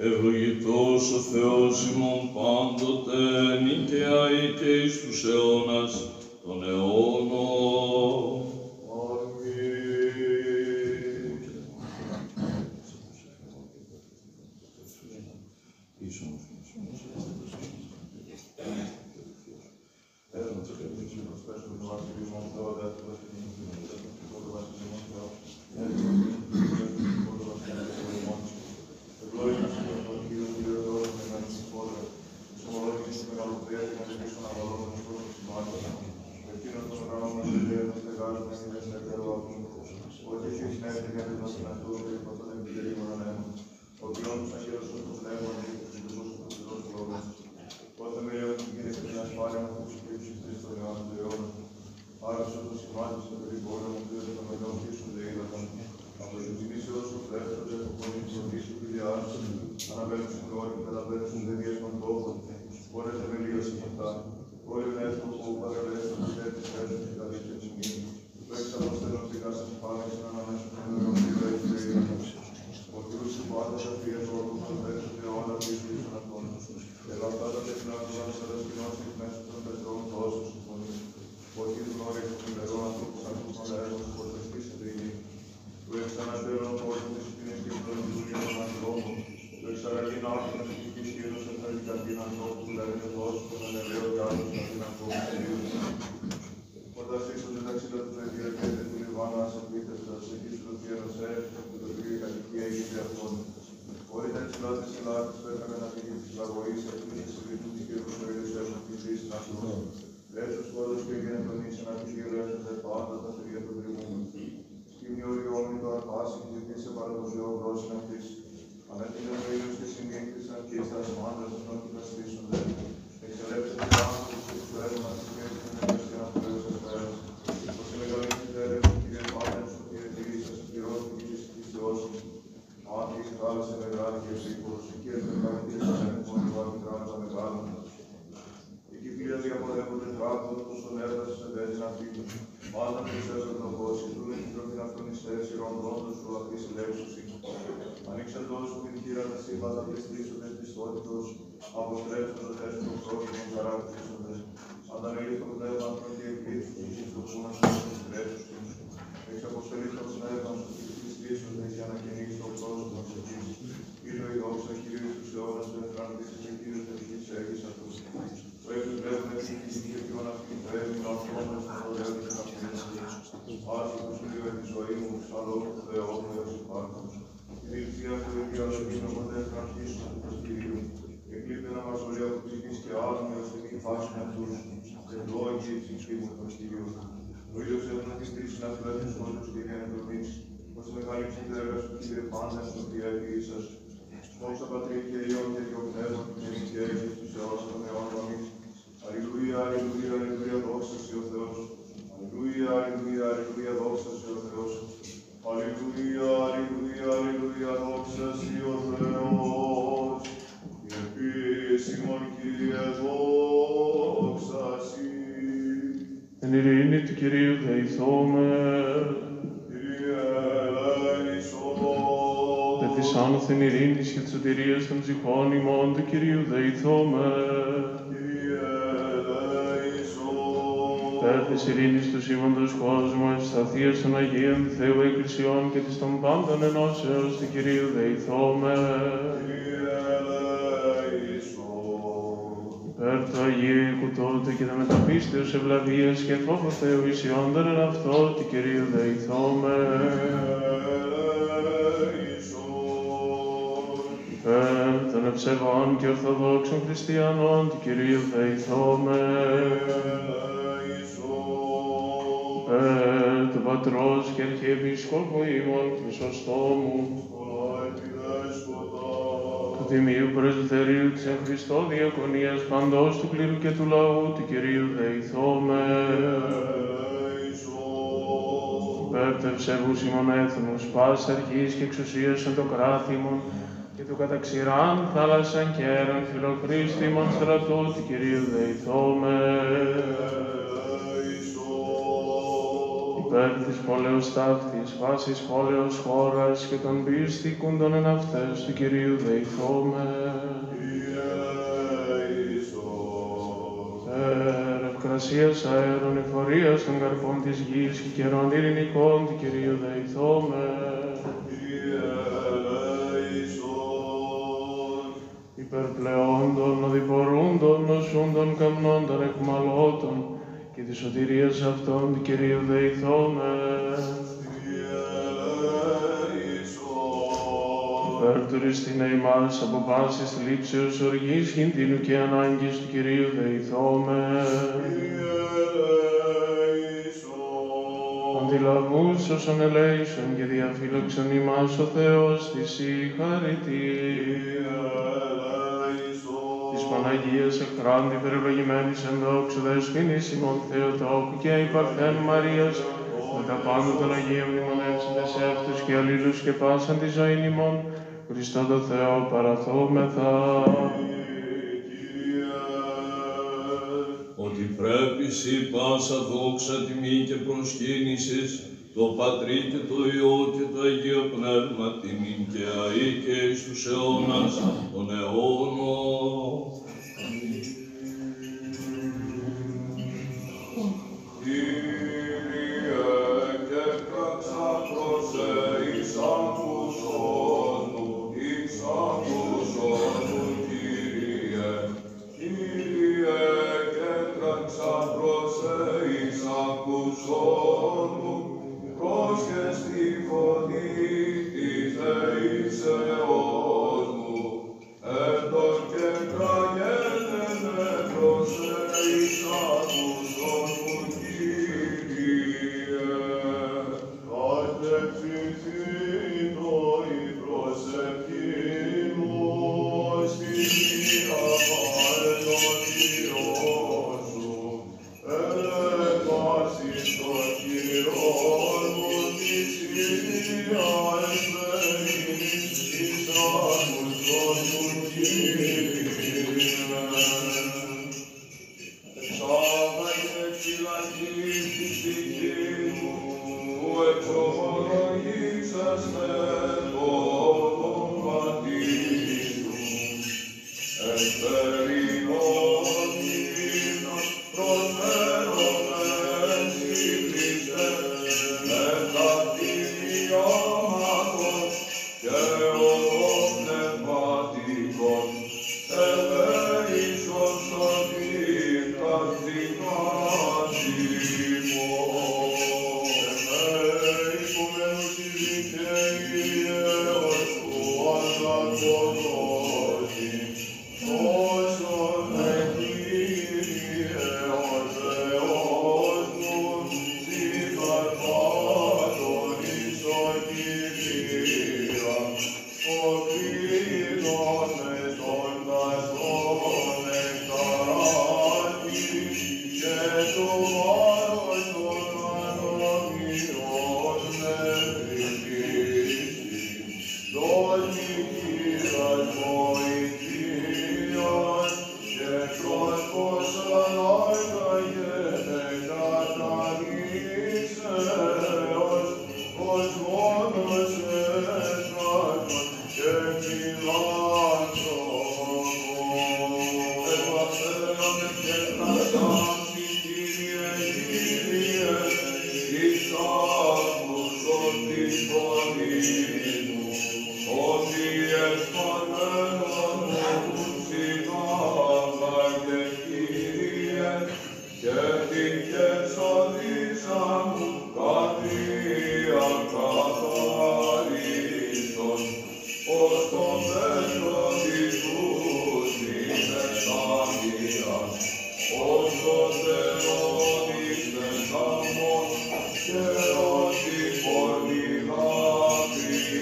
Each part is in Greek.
Ευλογητός ο Θεός ημών πάντοτε, νικαία και εις τους αιώνας των αιώνων. Εν ειρήνη του Κυρίου δεηθώμε. Δε της άνωθεν ειρήνης και της σωτηρίας των ψυχών ημών του Κυρίου δεηθώμε. Περ της ειρήνης του σήμαντος κόσμου, ευσταθείας των Αγίων του Θεού Εκκλησιών και της των πάντων ενώσεως του Κυρίου δεηθώμε. Περ το Αγίου οίκου τότε και τα μεταπίστεως ευλαβίας και φόβο Θεού ισιόντων εν αυτό του Κυρίου δεηθώμε. Περ των ευσεβών και ορθοδόξων χριστιανών του Κυρίου δεηθώμε. Περ του Πατρός και Αρχιεπισκόπου ημών Χρυσοστόμου, του Τιμίου Πρεσβυτερίου της εν Χριστώ Διακονίας παντός του κλήρου και του λαού του Κυρίου δεηθώμε. Περ του ευσεβούς ημών έθνους, πάσης αρχής και εξουσίας εν το κράθιμον και του καταξηράν θάλασσαν και έραν φιλοκρίστημον στρατού του Κυρίου δεηθώμε. Υπέρ της πόλεως ταύτης, βάσης πόλεως χώρας και των πιστικούντων εν αυτές του Κυρίου δεηθώμε. Ευκρασίας αέρων εφορίας των καρπών της γης και καιρών ειρηνικών του Κυρίου δεηθώμε. Υπερπλεόντων, οδηπορούντων, νοσούντων, καμνώντων, εχμαλώτων και της σωτηρίας αυτών του Κυρίου δεηθώμε. Υπερτουριστήνε ημάς από πάσης λήψεως οργής, κινδύνου και ανάγκης του Κυρίου δεηθώμε. Αντιλαβούς όσων ελέησον και διαφύλαξον ημάς ο Θεός της συγχαρητή. Της Παναγίας Εκράντη περιευλογημένης εν δόξου δεσποινής ημών Θεοτόκου και η Παρθένου Μαρίας, με τα πάντα των Αγίων μνημονεύσαντες αυτούς και αλλήλους και πάσαν τη ζωήν ημών, Χριστό το Θεό παραθόμεθα. Ότι πρέπει σοι πάσα δόξα, τιμή και προσκύνησης, το Πατρί και το Υιό και το Αγίο Πνεύμα, τιμήν και αεί και εις τους αιώνας των αιώνων. και ότι πολύ χάρη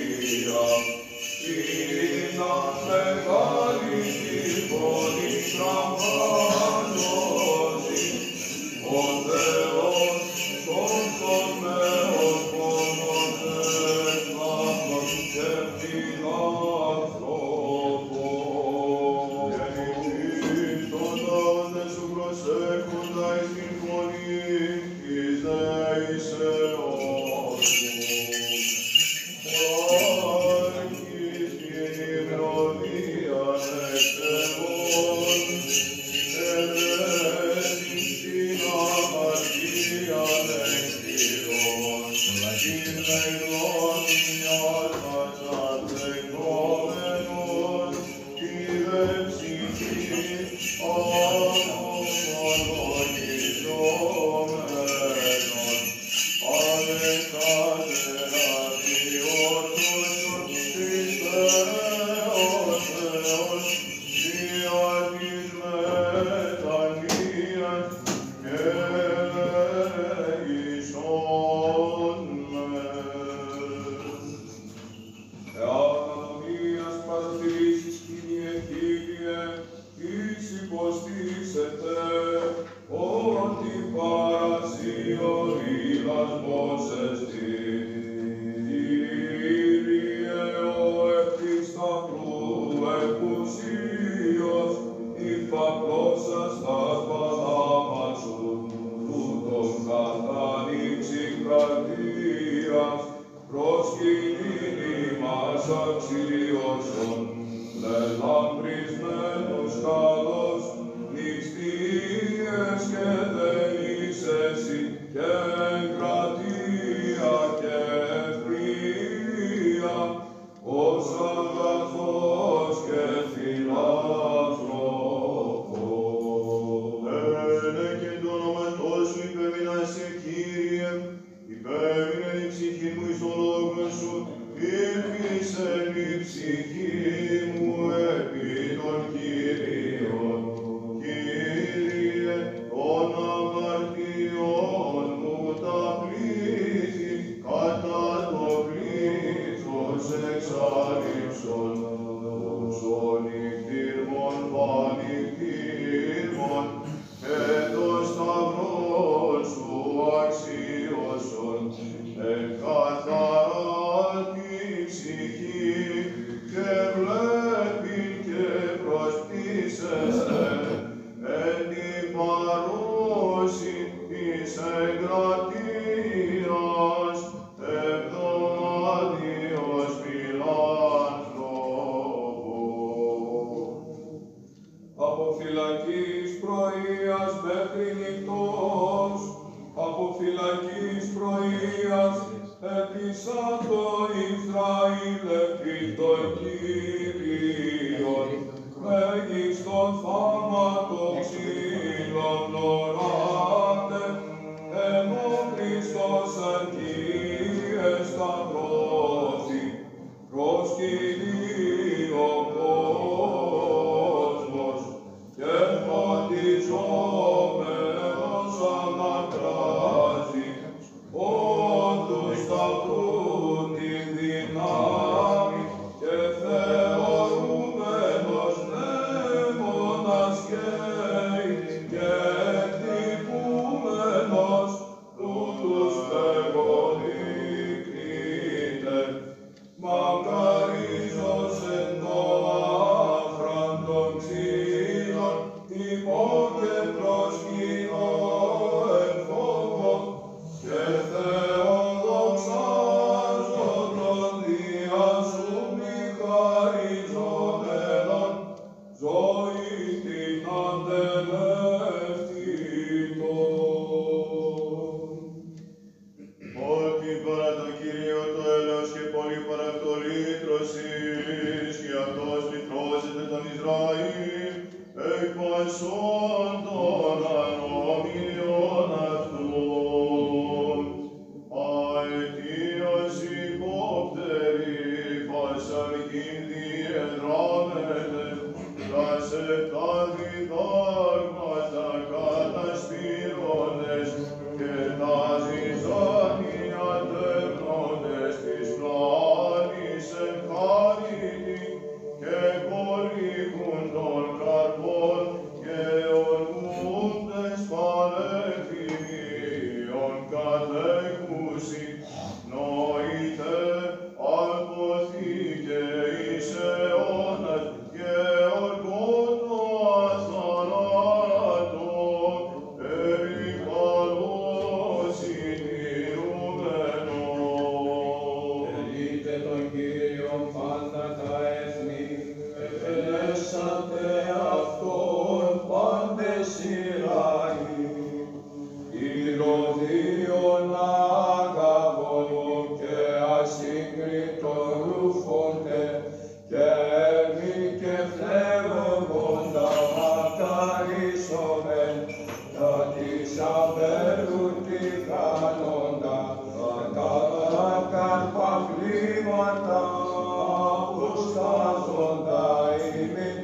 προσκυνήν ημάς αξίωσον, λελαμπρισμένους καλώς, νηστείες και δεείς εσύ, και εγκρατεία και ευφυΐα, ως αγαθός και φιλάνθρωπος. Έβαινε και το όνομα σου υπέμεινα σε Κύριε, υπέμεινε η ψυχή μου εις το λόγο σου, ήλπισε η ψυχή μου επί των Κύριων. Κύριε, των αμαρτιών μου τα πλήθη, κατά το πλήθος εξαλείψον, ουσον νυχτήρμον πανυχτήρμον, και το σταυρό σου αξίωσον, καθαρά τη ψυχή, και βλέπει και προσπίσεστε, εν την παρούση της εγκρατείας, εβδομάδιος φιλάνθρωπος. Από φυλακής πρωίας μέχρι νυχτός, από φυλακής πρωίας έπεισα το Ισραήλ επί το Κύριον, μέγιστον θαύματο ξύλων οράτε, εν ο Χριστός εν Κύριε σταυρώθη, προσκυνεί ο κόσμος, και φωτιζόμενος ανακράζει, όντως σταυρού τη δυνάμει, και θεωρούμενος πνεύμονας καίει, και εκτυπούμενος τούτους πεγονίκρινε. Μακαρίζος εν το άφραντον ξύλων, τυπώ και προσκυνώ εν φόβο, και θεοδοξάζοντον δια σου μη χαριζόμενον, ζωή την αντελεύτητον. Ότι παρά τον Κύριο το έλεος και πολύ παρά αυτό λύτρωσης, και αυτός λυτρώσεται τον Ισραήλ, εκ πασών των ανομιλιών αυτών. Αετίας υπόπτερη, φασαρχήν διεδράμεται, τα σεπτά διδάγματα κατασπυρώνες, και τα ζυζάνια τεχνώντες της πλάνης εν χάρητη, και κολύχουν των καρπών, και ορμούντες πανεφημίων κατέχουσι, νοήτε αλποθήκε εις αιώνας, και ορκότο αθανάτω, επί καλώς συντηρούμενος. Ελείτε τον Κύριον πάντα τα έθνη, επελέσατε αυτόν πάντες Ισραήλ. Ηρωδίων αγαβών και ασύγκριτον ρουφόντε, και έρμη και φλέγοντα μακαρίσομεν, τα της αμπέρου τη κάνοντα, τα κάρπα κλίματα αποστάζοντα ημίν,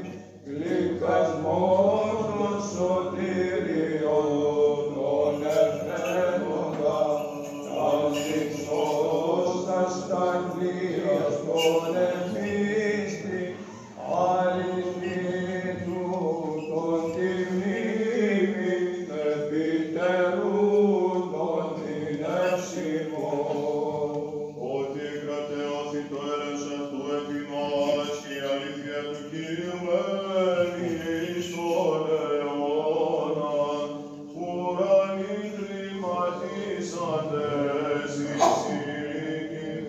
γλυκασμόν των σωτήριων των ευμένοντα, τα ψυχσός τα σταγνίας των εμίστη, αληθή τούτον τη μνήμη, επιτερούντον την ευσημών. Ότι κρατεώθη το έλεος αυτού επί μας, και η αλήθεια του Κύριου μένει εις τον αιώνα. Ουρανοί κλιματίσαντες εις ηλικήν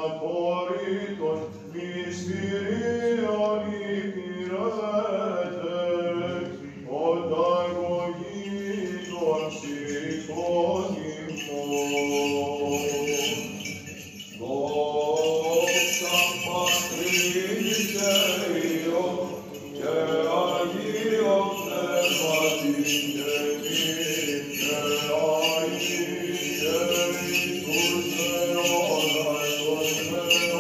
απορρίτων μυστηρίων υπηρέτε, ονταγωγήτων ψυχών ημών. Δόξα Πατρί και Υιό και Αγίο Πνεύματι και νυν και αεί και εις τους αιώνας των αιώνων.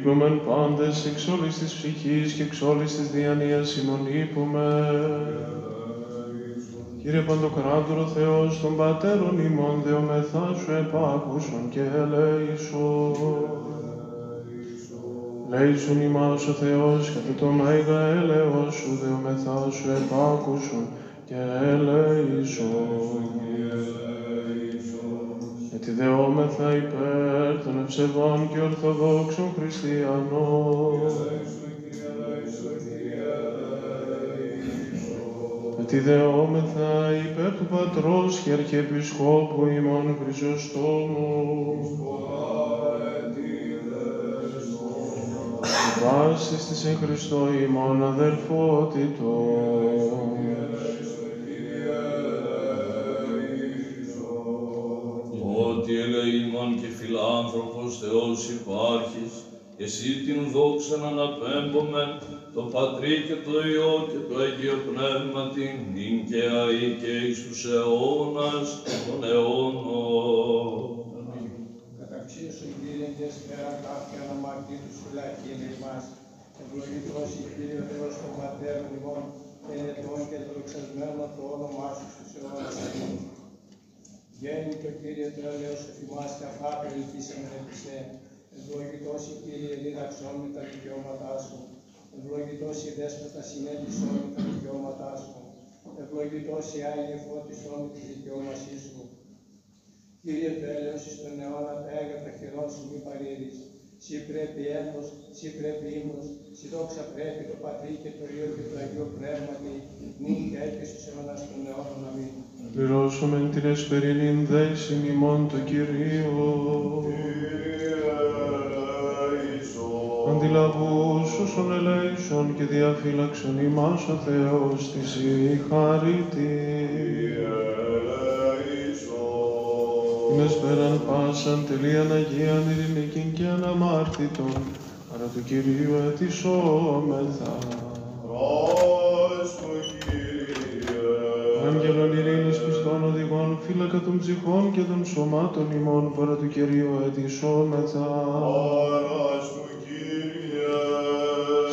λείπομεν πάντες εξ όλης της ψυχής και εξ όλης της διανοίας ημών λείπομεν. Κύριε Παντοκράτορο Θεός των Πατέρων ημών, δεομεθά σου επάκουσον και ελέησον. Λέησον ημάς ο Θεός κατά το μέγα έλεος σου, δεομεθά σου επάκουσον και ελέησον. Γιατί δεόμεθα υπέρ των ευσεβών και ορθοδόξων χριστιανών. Γιατί δεόμεθα υπέρ του Πατρός και Αρχιεπισκόπου ημών Χρυσοστόμου. Βάσης της εν Χριστώ ημών αδελφότητος. Ότι ελεήμων και φιλάνθρωπος Θεός υπάρχεις, εσύ την δόξαν αναπέμπομεν, το Πατρί και το Υιό και το Αγίο Πνεύμα την νυν και αεί και εις τους αιώνας των αιώνων. Καταξίωσον Κύριε και σφαίρα κάποια αναμαρτήτου σου λαχήν ημάς. Ευλογητός η Κύριε Θεός των Πατέρων ημών, ενετών και δοξασμένο το όνομά σου στους αιώνας. Γέννητο Κύριε το έλεος εφημάς και αγάπη ελπίσαμε επισέ. Ευλογητός η Κύριε δίδαξόν με τα δικαιώματά σου. Ευλογητός η Δέσποτα συνέντησόν με τα δικαιώματά σου. Ευλογητός η Άγιε φώτισόν με τη δικαιώμασή σου. Κύριε το έλεος εις τον αιώνα τα έγραφα χερών σου μη παρήρεις. Συ πρέπει έλθος, συ πρέπει ύμνος, συ δόξα πρέπει το Πατρί και το Υιό και το Αγίο Πνεύματι, νυν και αεί και στους αιώνας των αιώνων. Αμήν. Πληρώσομεν την εσπερινήν δέησιν ημών το Κυρίο. Αντιλαβούς όσων ελέησον και διαφύλαξον ημάς ο Θεός της η χάρητη. Την εσπέραν πάσαν τελείαν Αγίαν ειρηνικήν και αναμάρτητον, παρά του Κυρίου ετισόμεθα. Άγγελον ειρήνης πιστών οδηγών, φύλακα των ψυχών και των σωμάτων ημών, παρά του Κυρίου ετισόμεθα.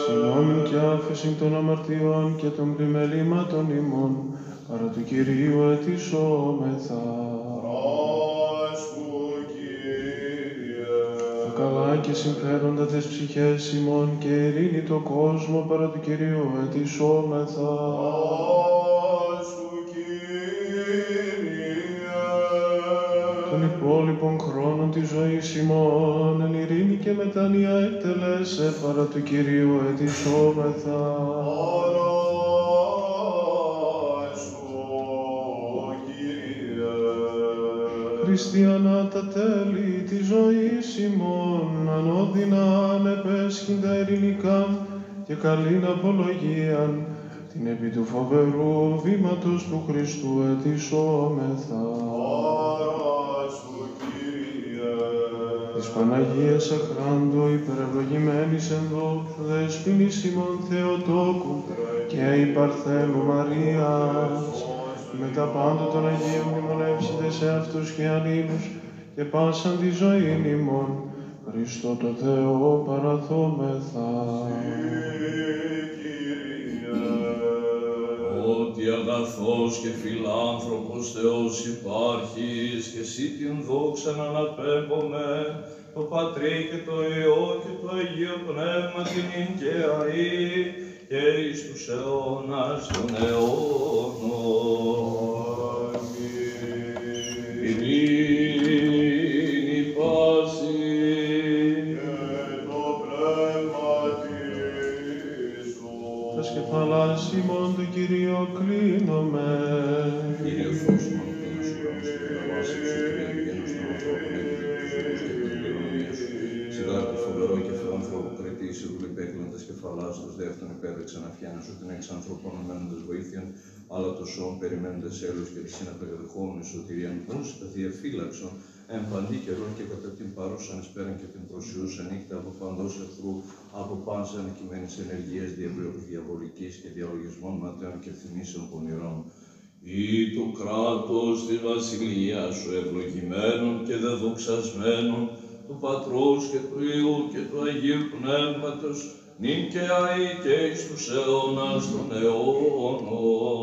Συγγνώμην και άφεσιν των αμαρτιών και των πλημελήματων ημών, παρά του Κυρίου ετισόμεθα. Τα καλά και συμφέροντα τες ψυχές ημών και ειρήνη το κόσμο, παρά του Κυρίου ετισόμεθα. Των υπόλοιπων χρόνων της ζωής ημών, εν ειρήνη και μετάνοια εκτελέσε, παρά του Κυρίου ετισόμεθα. Χριστιανά τα τέλη της ζωής ημών, ανώδυνα ανεπέσχυντα ειρηνικά και καλήν απολογίαν, την επί του φοβερού βήματος του Χριστού ετισόμεθα. Της Παναγίας Αχράντου υπερευλογημένης εν δόξου δεσποινής ημών Θεοτόκου και η Παρθένου Μαρίας, με τα πάντα των Αγίων μνημονεύσετε σε αυτούς και αλλήλους και πάσαν τη ζωήν ημών, Χριστό το Θεό παραθόμεθα. Ότι αγαθός και φιλάνθρωπος Θεός υπάρχεις και εσύ την δόξαν αναπέμπομαι, το Πατρί και το Υιό και το Αγίο Πνεύμα την νυν και αεί και εις τους αιώνας των αιώνων. Ειρήνη πάση Τας κεφαλάς ημών του Κυρίου κλείνομαι. Κύριε φως μου, Θεός Υιός, και να βάσεις σου και γένος των ανθρώπων εκδηλώσεις και πληρονομία σου. Σιγά του φοβερό και φιλάνθρωπο κριτή, σε δουλειπέκλαντας κεφαλάς, τους δεύτερον υπέδεξαν αφιάννα σου την εξ ανθρώπων μένοντας βοήθειαν, αλλά το σώμα περιμένοντας έλους και τη συναπεγαδεχόμενη σωτηρίαν πούς, τα διαφύλαξον, εν παντή καιρό και κατά την παρούσαν εσπέραν και την προσιούσα νύχτα από παντός εχθρού, από πάντα ανακειμένης ενεργείας διαβολικής και διαλογισμών ματέων και θυμήσεων πονηρών. Ή το κράτος της βασιλείας σου ευλογημένων και δεδοξασμένων, του Πατρός και του Υιού και του Αγίου Πνεύματος, νυν και αεί και εις τους αιώνας των αιώνων.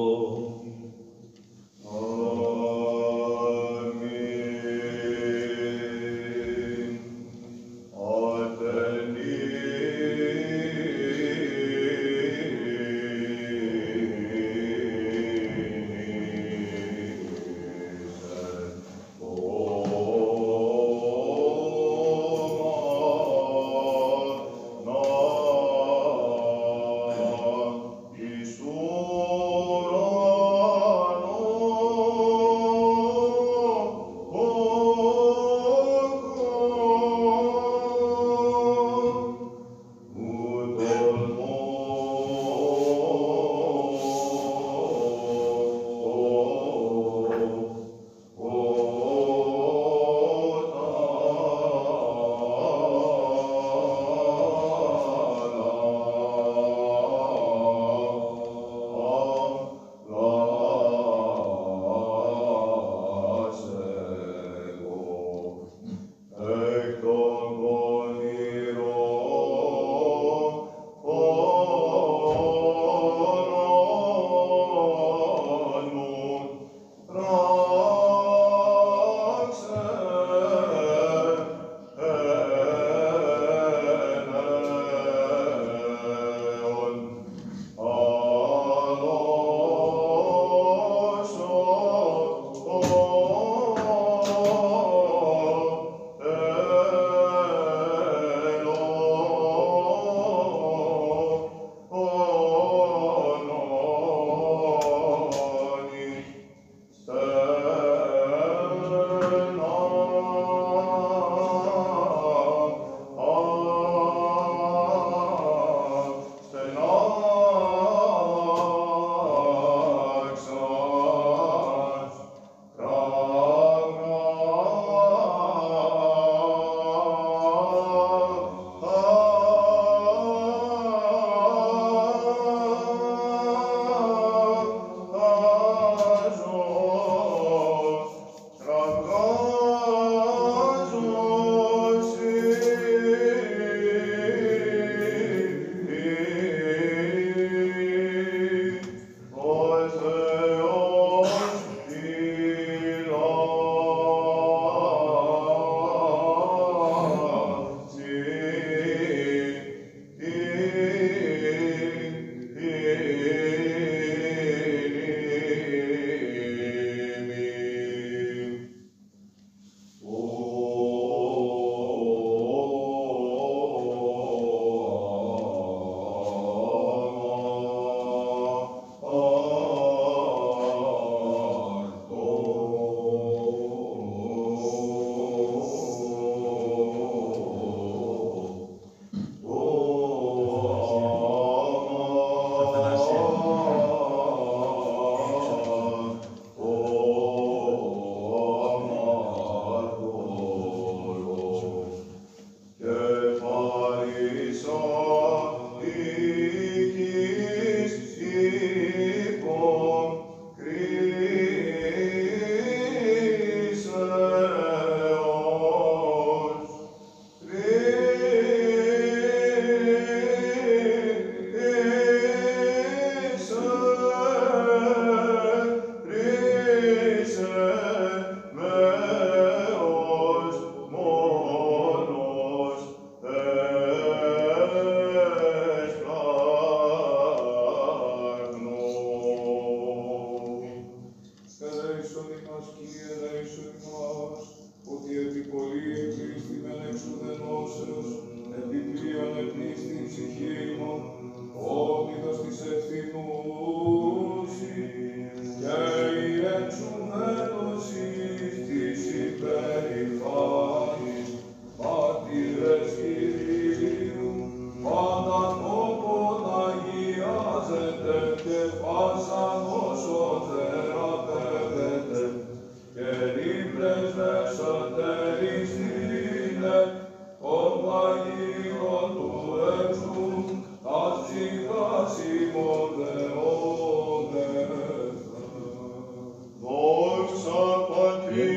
Δόξα Πατρί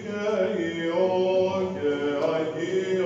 και Υιό και Αγίου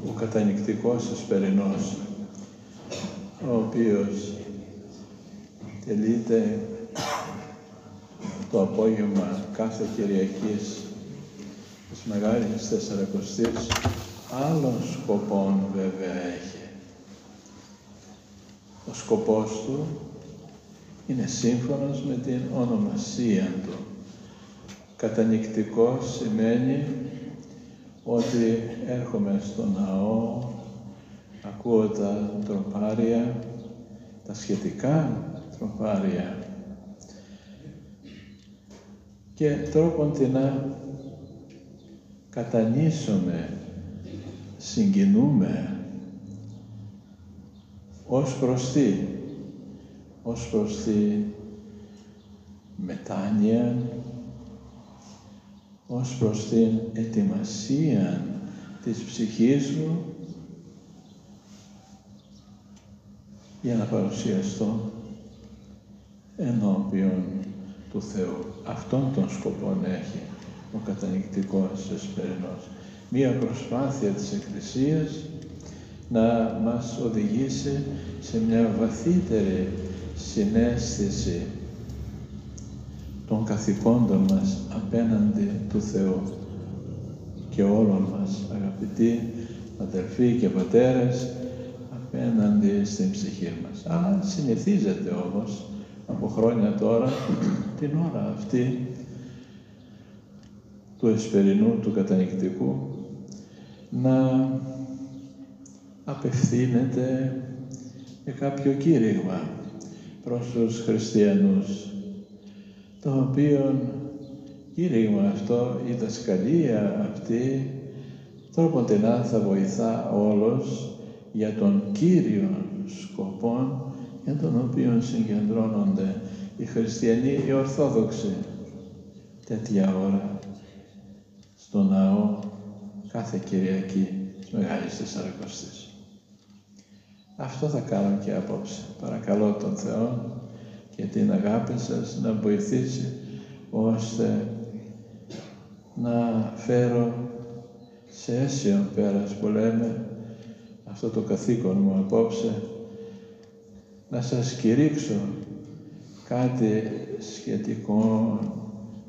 Ο κατανυκτικός εσπερινός, ο οποίος τελείται το απόγευμα κάθε Κυριακής της Μεγάλης Τεσσαρακοστής, άλλων σκοπών βέβαια έχει. Ο σκοπός του είναι σύμφωνος με την ονομασία του. Κατανυκτικός σημαίνει ότι έρχομαι στο ναό, ακούω τα τροπάρια, τα σχετικά τροπάρια και τρόποντινά κατανήσομαι, συγκινούμε ως προς τη μετάνοια, ως προς την ετοιμασία της ψυχής μου για να παρουσιαστώ ενώπιον του Θεού. Αυτόν τον σκοπό έχει ο κατανυκτικός εσπερινός. Μία προσπάθεια της Εκκλησίας να μας οδηγήσει σε μια βαθύτερη συναίσθηση των καθηκόντων μας απέναντι του Θεού και όλων μας, αγαπητοί αδελφοί και πατέρες, απέναντι στην ψυχή μας. Αλλά συνηθίζεται όμως από χρόνια τώρα, την ώρα αυτή του εσπερινού, του κατανυκτικού, να απευθύνεται με κάποιο κήρυγμα προς τους χριστιανούς, το οποίο κήρυγμα αυτό, η δασκαλία αυτή, τρόποντινά θα βοηθά όλους για τον Κύριον σκοπό για τον οποίο συγκεντρώνονται οι χριστιανοί, οι Ορθόδοξοι, τέτοια ώρα στο ναό κάθε Κυριακή της Μεγάλης Τεσσαρακοστής. Αυτό θα κάνω και απόψε. Παρακαλώ τον Θεό και την αγάπη σας να βοηθήσει ώστε να φέρω σε αίσιον πέρας που λέμε αυτό το καθήκον μου απόψε, να σας κηρύξω κάτι σχετικό,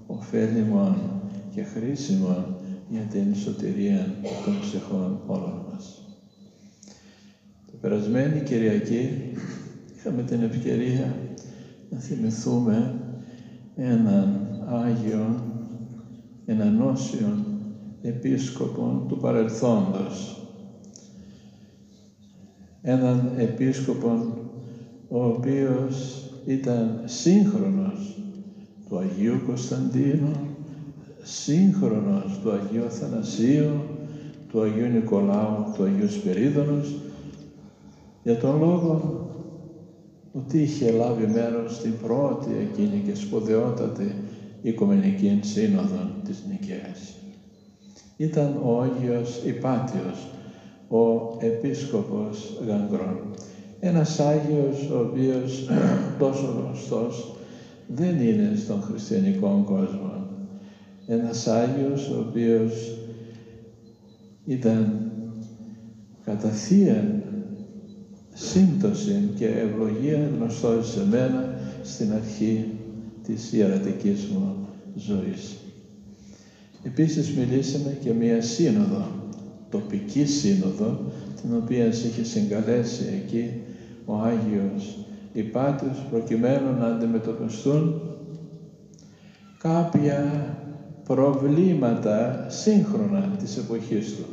ωφέλιμο και χρήσιμο για την σωτηρία των ψυχών όλων μας. Την περασμένη Κυριακή είχαμε την ευκαιρία να θυμηθούμε έναν Άγιον, έναν όσιον επίσκοπο του παρελθόντος. Έναν επίσκοπο ο οποίος ήταν σύγχρονος του Αγίου Κωνσταντίνου, σύγχρονος του Αγίου Αθανασίου, του Αγίου Νικολάου, του Αγίου Σπυρίδωνος, για τον λόγο ότι είχε λάβει μέρος στην πρώτη εκείνη και σπουδαιότατη Οικουμενική Σύνοδο της Νικαίας. Ήταν ο Άγιος Υπάτιος, ο Επίσκοπος Γαγκρών. Ένας Άγιος ο οποίος τόσο γνωστός δεν είναι στον χριστιανικό κόσμο. Ένας Άγιος ο οποίος ήταν κατά θείαν σύμπτωση και ευλογία γνωστός σε μένα στην αρχή της ιερατικής μου ζωής. Επίσης μιλήσαμε και μία σύνοδο, τοπική σύνοδο, την οποία είχε συγκαλέσει εκεί ο Άγιος Υπάτιος, προκειμένου να αντιμετωπιστούν κάποια προβλήματα σύγχρονα της εποχής του.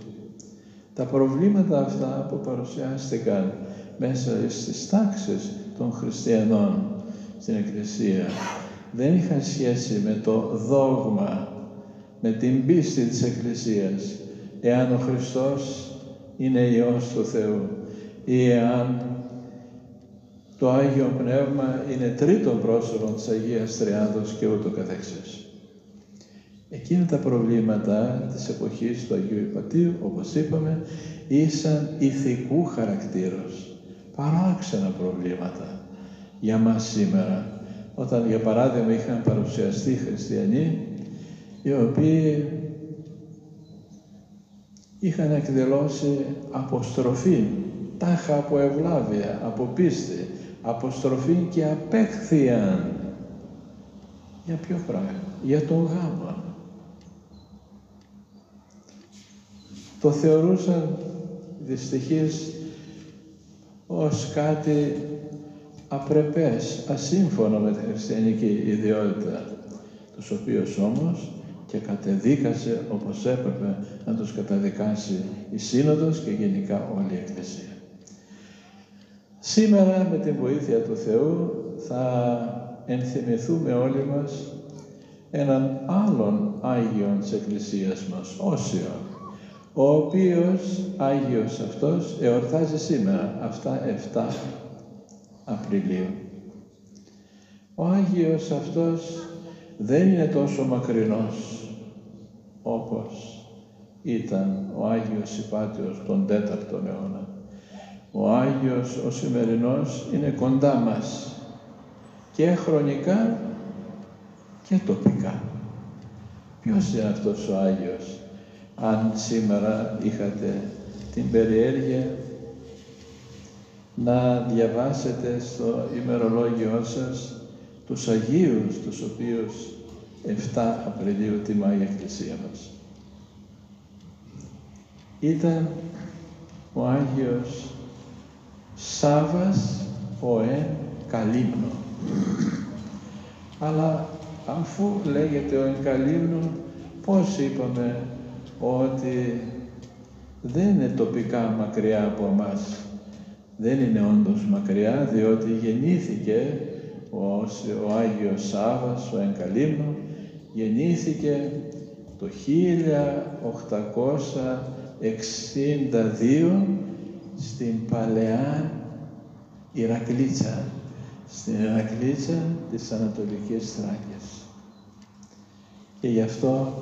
Τα προβλήματα αυτά που παρουσιάστηκαν μέσα στις τάξεις των χριστιανών στην Εκκλησία δεν είχαν σχέση με το δόγμα, με την πίστη της Εκκλησίας, εάν ο Χριστός είναι Υιός του Θεού ή εάν το Άγιο Πνεύμα είναι τρίτον πρόσωπο της Αγίας Τριάδος και ούτω καθεξής. Εκείνα τα προβλήματα της εποχής του Αγίου Υπατίου, όπως είπαμε, ήσαν ηθικού χαρακτήρος, παράξενα προβλήματα για μας σήμερα, όταν για παράδειγμα είχαν παρουσιαστεί χριστιανοί οι οποίοι είχαν εκδηλώσει αποστροφή τάχα από ευλάβεια, από πίστη, αποστροφή και απέχθιαν. Για ποιο πράγμα? Για τον γάμο. Το θεωρούσαν δυστυχείς ως κάτι απρεπές, ασύμφωνο με τη χριστιανική ιδιότητα, τους οποίους όμως και κατεδίκασε όπως έπρεπε να τους καταδικάσει η Σύνοδος και γενικά όλη η Εκκλησία. Σήμερα με την βοήθεια του Θεού θα ενθυμηθούμε όλοι μας έναν άλλον Άγιον της Εκκλησίας μας, Όσιο, ο οποίος Άγιος αυτός εορτάζει σήμερα, αυτά 7 Απριλίου. Ο Άγιος αυτός δεν είναι τόσο μακρινός όπως ήταν ο Άγιος Ιπάτιος τον 4ο αιώνα. Ο Άγιος ο σημερινός είναι κοντά μας και χρονικά και τοπικά. Ποιος είναι αυτός ο Άγιος? Αν σήμερα είχατε την περιέργεια να διαβάσετε στο ημερολόγιό σας τους Αγίους τους οποίους 7 Απριλίου τιμάει η Εκκλησία μας. Ήταν ο Άγιος Σάββας ο εν Καλύμνο. Αλλά αφού λέγεται ο εν Καλύμνο, πώς είπαμε ότι δεν είναι τοπικά μακριά από εμάς? Δεν είναι όντως μακριά, διότι γεννήθηκε ο Άγιος Σάββας, ο εν Καλύμνο, γεννήθηκε το 1862 στην παλαιά Ηρακλήτσα, στην Ηρακλήτσα της Ανατολικής Θράκης. Και γι' αυτό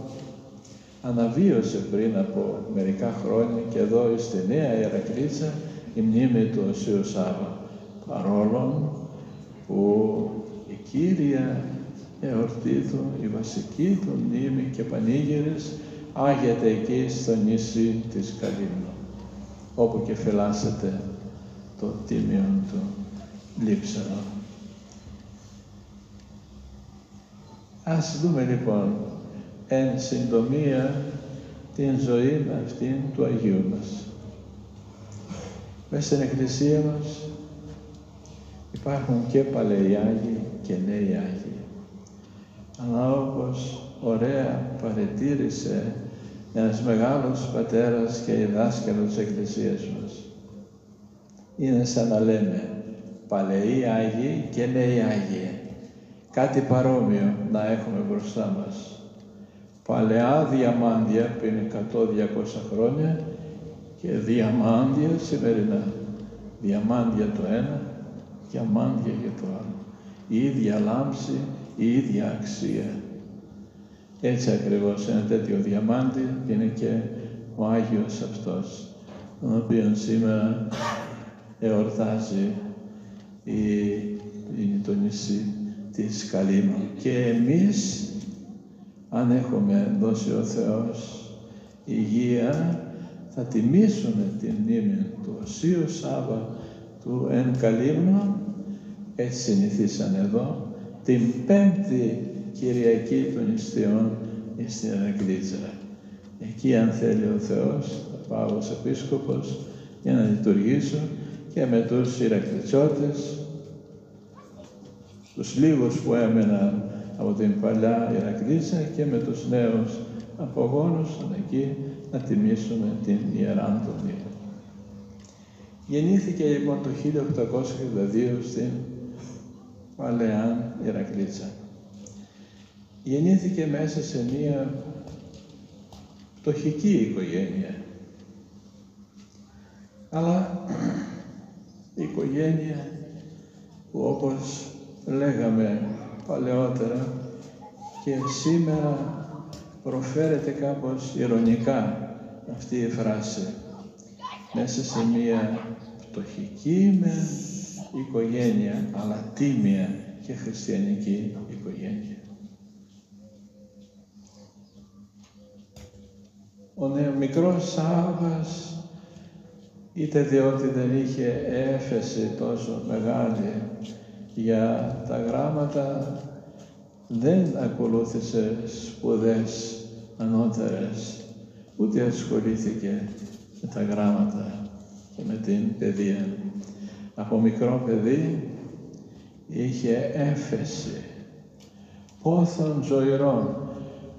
αναβίωσε πριν από μερικά χρόνια και εδώ στη Νέα Ηρακλήτσα η μνήμη του Οσίου Σάββα, παρόλο που η κύρια εορτή του, η βασική του μνήμη και πανήγυρης άγεται εκεί στο νησί της Καλύμνου, όπου και φυλάσσεται το τίμιον του λείψανο. Ας δούμε λοιπόν εν συντομία την ζωή αυτήν του Αγίου μας. Μέσα στην Εκκλησία μας υπάρχουν και παλαιοί Άγιοι και νέοι Άγιοι. Αλλά όπως ωραία παρετήρησε ένας μεγάλος πατέρας και διδάσκαλος της Εκκλησίας μας, είναι σαν να λέμε παλαιοί Άγιοι και νέοι Άγιοι. Κάτι παρόμοιο να έχουμε μπροστά μας. Παλαιά διαμάντια πριν 100-200 χρόνια και διαμάντια σημερινά. Διαμάντια το ένα και αμάντια για το άλλο. Η ίδια λάμψη, η ίδια αξία. Έτσι ακριβώς ένα τέτοιο διαμάντι είναι και ο Άγιος αυτός, τον οποίο σήμερα εορτάζει το νησί της Καλύμνου. Και εμείς, αν έχουμε δώσει ο Θεός υγεία, θα τιμήσουμε την μνήμη του Οσίου Σάββα του εν Καλύμνου. Έτσι συνηθίσαν εδώ την 5η Κυριακή των Νηστείων στην Ηρακλήτσα. Εκεί, αν θέλει ο Θεός, θα πάω ως Επίσκοπος για να λειτουργήσω και με τους Ηρακλητσότες, τους λίγους που έμεναν από την παλιά Ηρακλήτσα και με τους νέους απογόνους εκεί να τιμήσουμε την Ιερά Αντωνία. Γεννήθηκε λοιπόν το 1862 στην παλαιά Ηρακλήτσα. Γεννήθηκε μέσα σε μία πτωχική οικογένεια. Αλλά η οικογένεια που, όπως λέγαμε παλαιότερα και σήμερα προφέρεται κάπως ειρωνικά αυτή η φράση, μέσα σε μία πτωχική με οικογένεια, αλλά τίμια και χριστιανική οικογένεια. Ο μικρός Σάββας, είτε διότι δεν είχε έφεση τόσο μεγάλη για τα γράμματα, δεν ακολούθησε σπουδές ανώτερες, ούτε ασχολήθηκε με τα γράμματα και με την παιδεία. Από μικρό παιδί είχε έφεση πόθων ζωηρών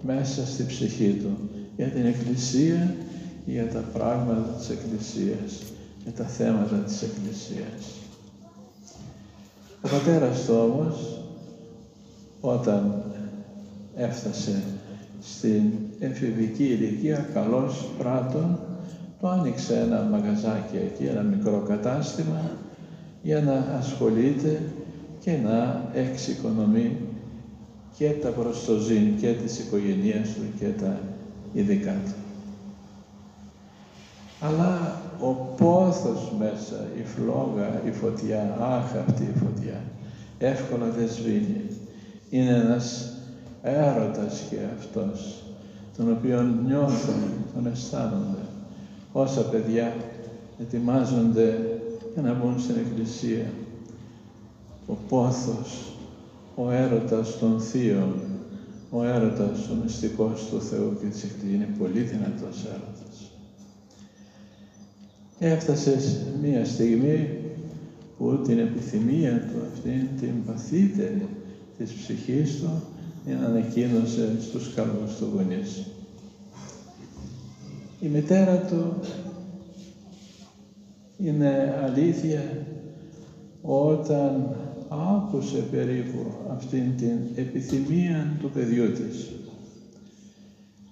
μέσα στη ψυχή του για την Εκκλησία, για τα πράγματα της Εκκλησίας, για τα θέματα της Εκκλησίας. Ο πατέρας του όμως, όταν έφτασε στην εφηβική ηλικία, καλός πράτων, του άνοιξε ένα μαγαζάκι εκεί, ένα μικρό κατάστημα, για να ασχολείται και να εξοικονομεί και τα προστοζήν και της οικογένειας του και τα ειδικά του. Αλλά ο πόθος μέσα, η φλόγα, η φωτιά, αχ αυτή η φωτιά, εύκολα δεν σβήνει. Είναι ένας έρωτας και αυτός, τον οποίο νιώθουν, τον αισθάνονται. Όσα παιδιά ετοιμάζονται για να μπουν στην Εκκλησία, ο πόθος, ο έρωτας των θείων, ο έρωτας, ο μυστικός του Θεού και της Εκκλησίας, είναι πολύ δυνατός έρωτας. Έφτασε μία στιγμή που την επιθυμία του, αυτήν την παθήτερη της ψυχής του, την ανακοίνωσε στους καλούς του γονείς. Η μητέρα του, είναι αλήθεια, όταν άκουσε περίπου αυτήν την επιθυμία του παιδιού της,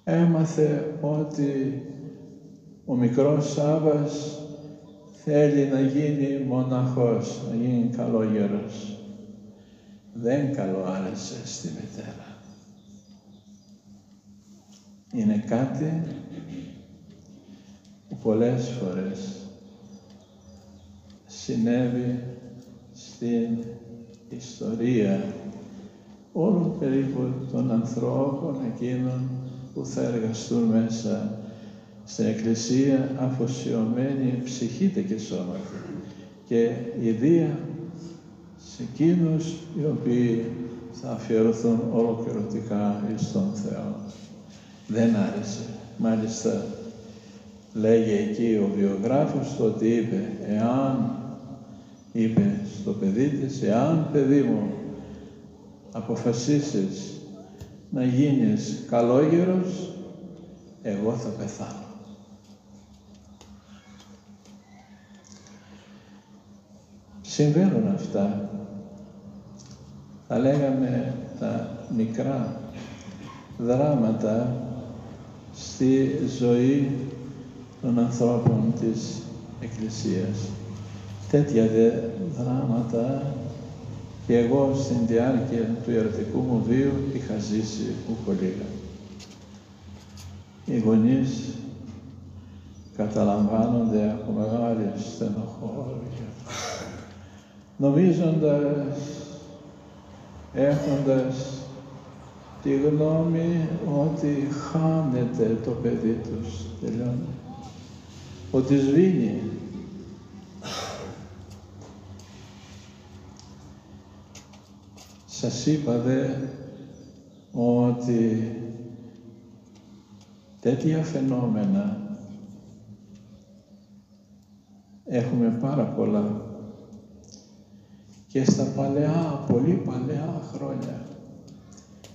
έμαθε ότι ο μικρός Σάββας θέλει να γίνει μοναχός, να γίνει καλόγερος. Δεν καλοάρεσε στη μητέρα. Είναι κάτι που πολλές φορές συνέβη στην ιστορία όλων περίπου των ανθρώπων εκείνων που θα εργαστούν μέσα στην Εκκλησία, αφοσιωμένοι ψυχήτε και σώματα, και ιδία σε εκείνους οι οποίοι θα αφιερωθούν ολοκληρωτικά εις τον Θεό. Δεν άρεσε. Μάλιστα λέγει εκεί ο βιογράφος του ότι είπε στο παιδί της, εάν παιδί μου αποφασίσεις να γίνεις καλόγερος, εγώ θα πεθάνω. Συμβαίνουν αυτά, θα λέγαμε τα μικρά δράματα στη ζωή των ανθρώπων της Εκκλησίας. Τέτοια δε δράματα και εγώ στην διάρκεια του ιερατικού μου βίου είχα ζήσει ουκολίγα. Οι γονείς καταλαμβάνονται από μεγάλη στενοχώρια, νομίζοντας, έχοντας τη γνώμη ότι χάνεται το παιδί τους, τελειώνει, ότι σβήνει. Σας είπα δε ότι τέτοια φαινόμενα έχουμε πάρα πολλά και στα παλαιά, πολύ παλαιά χρόνια.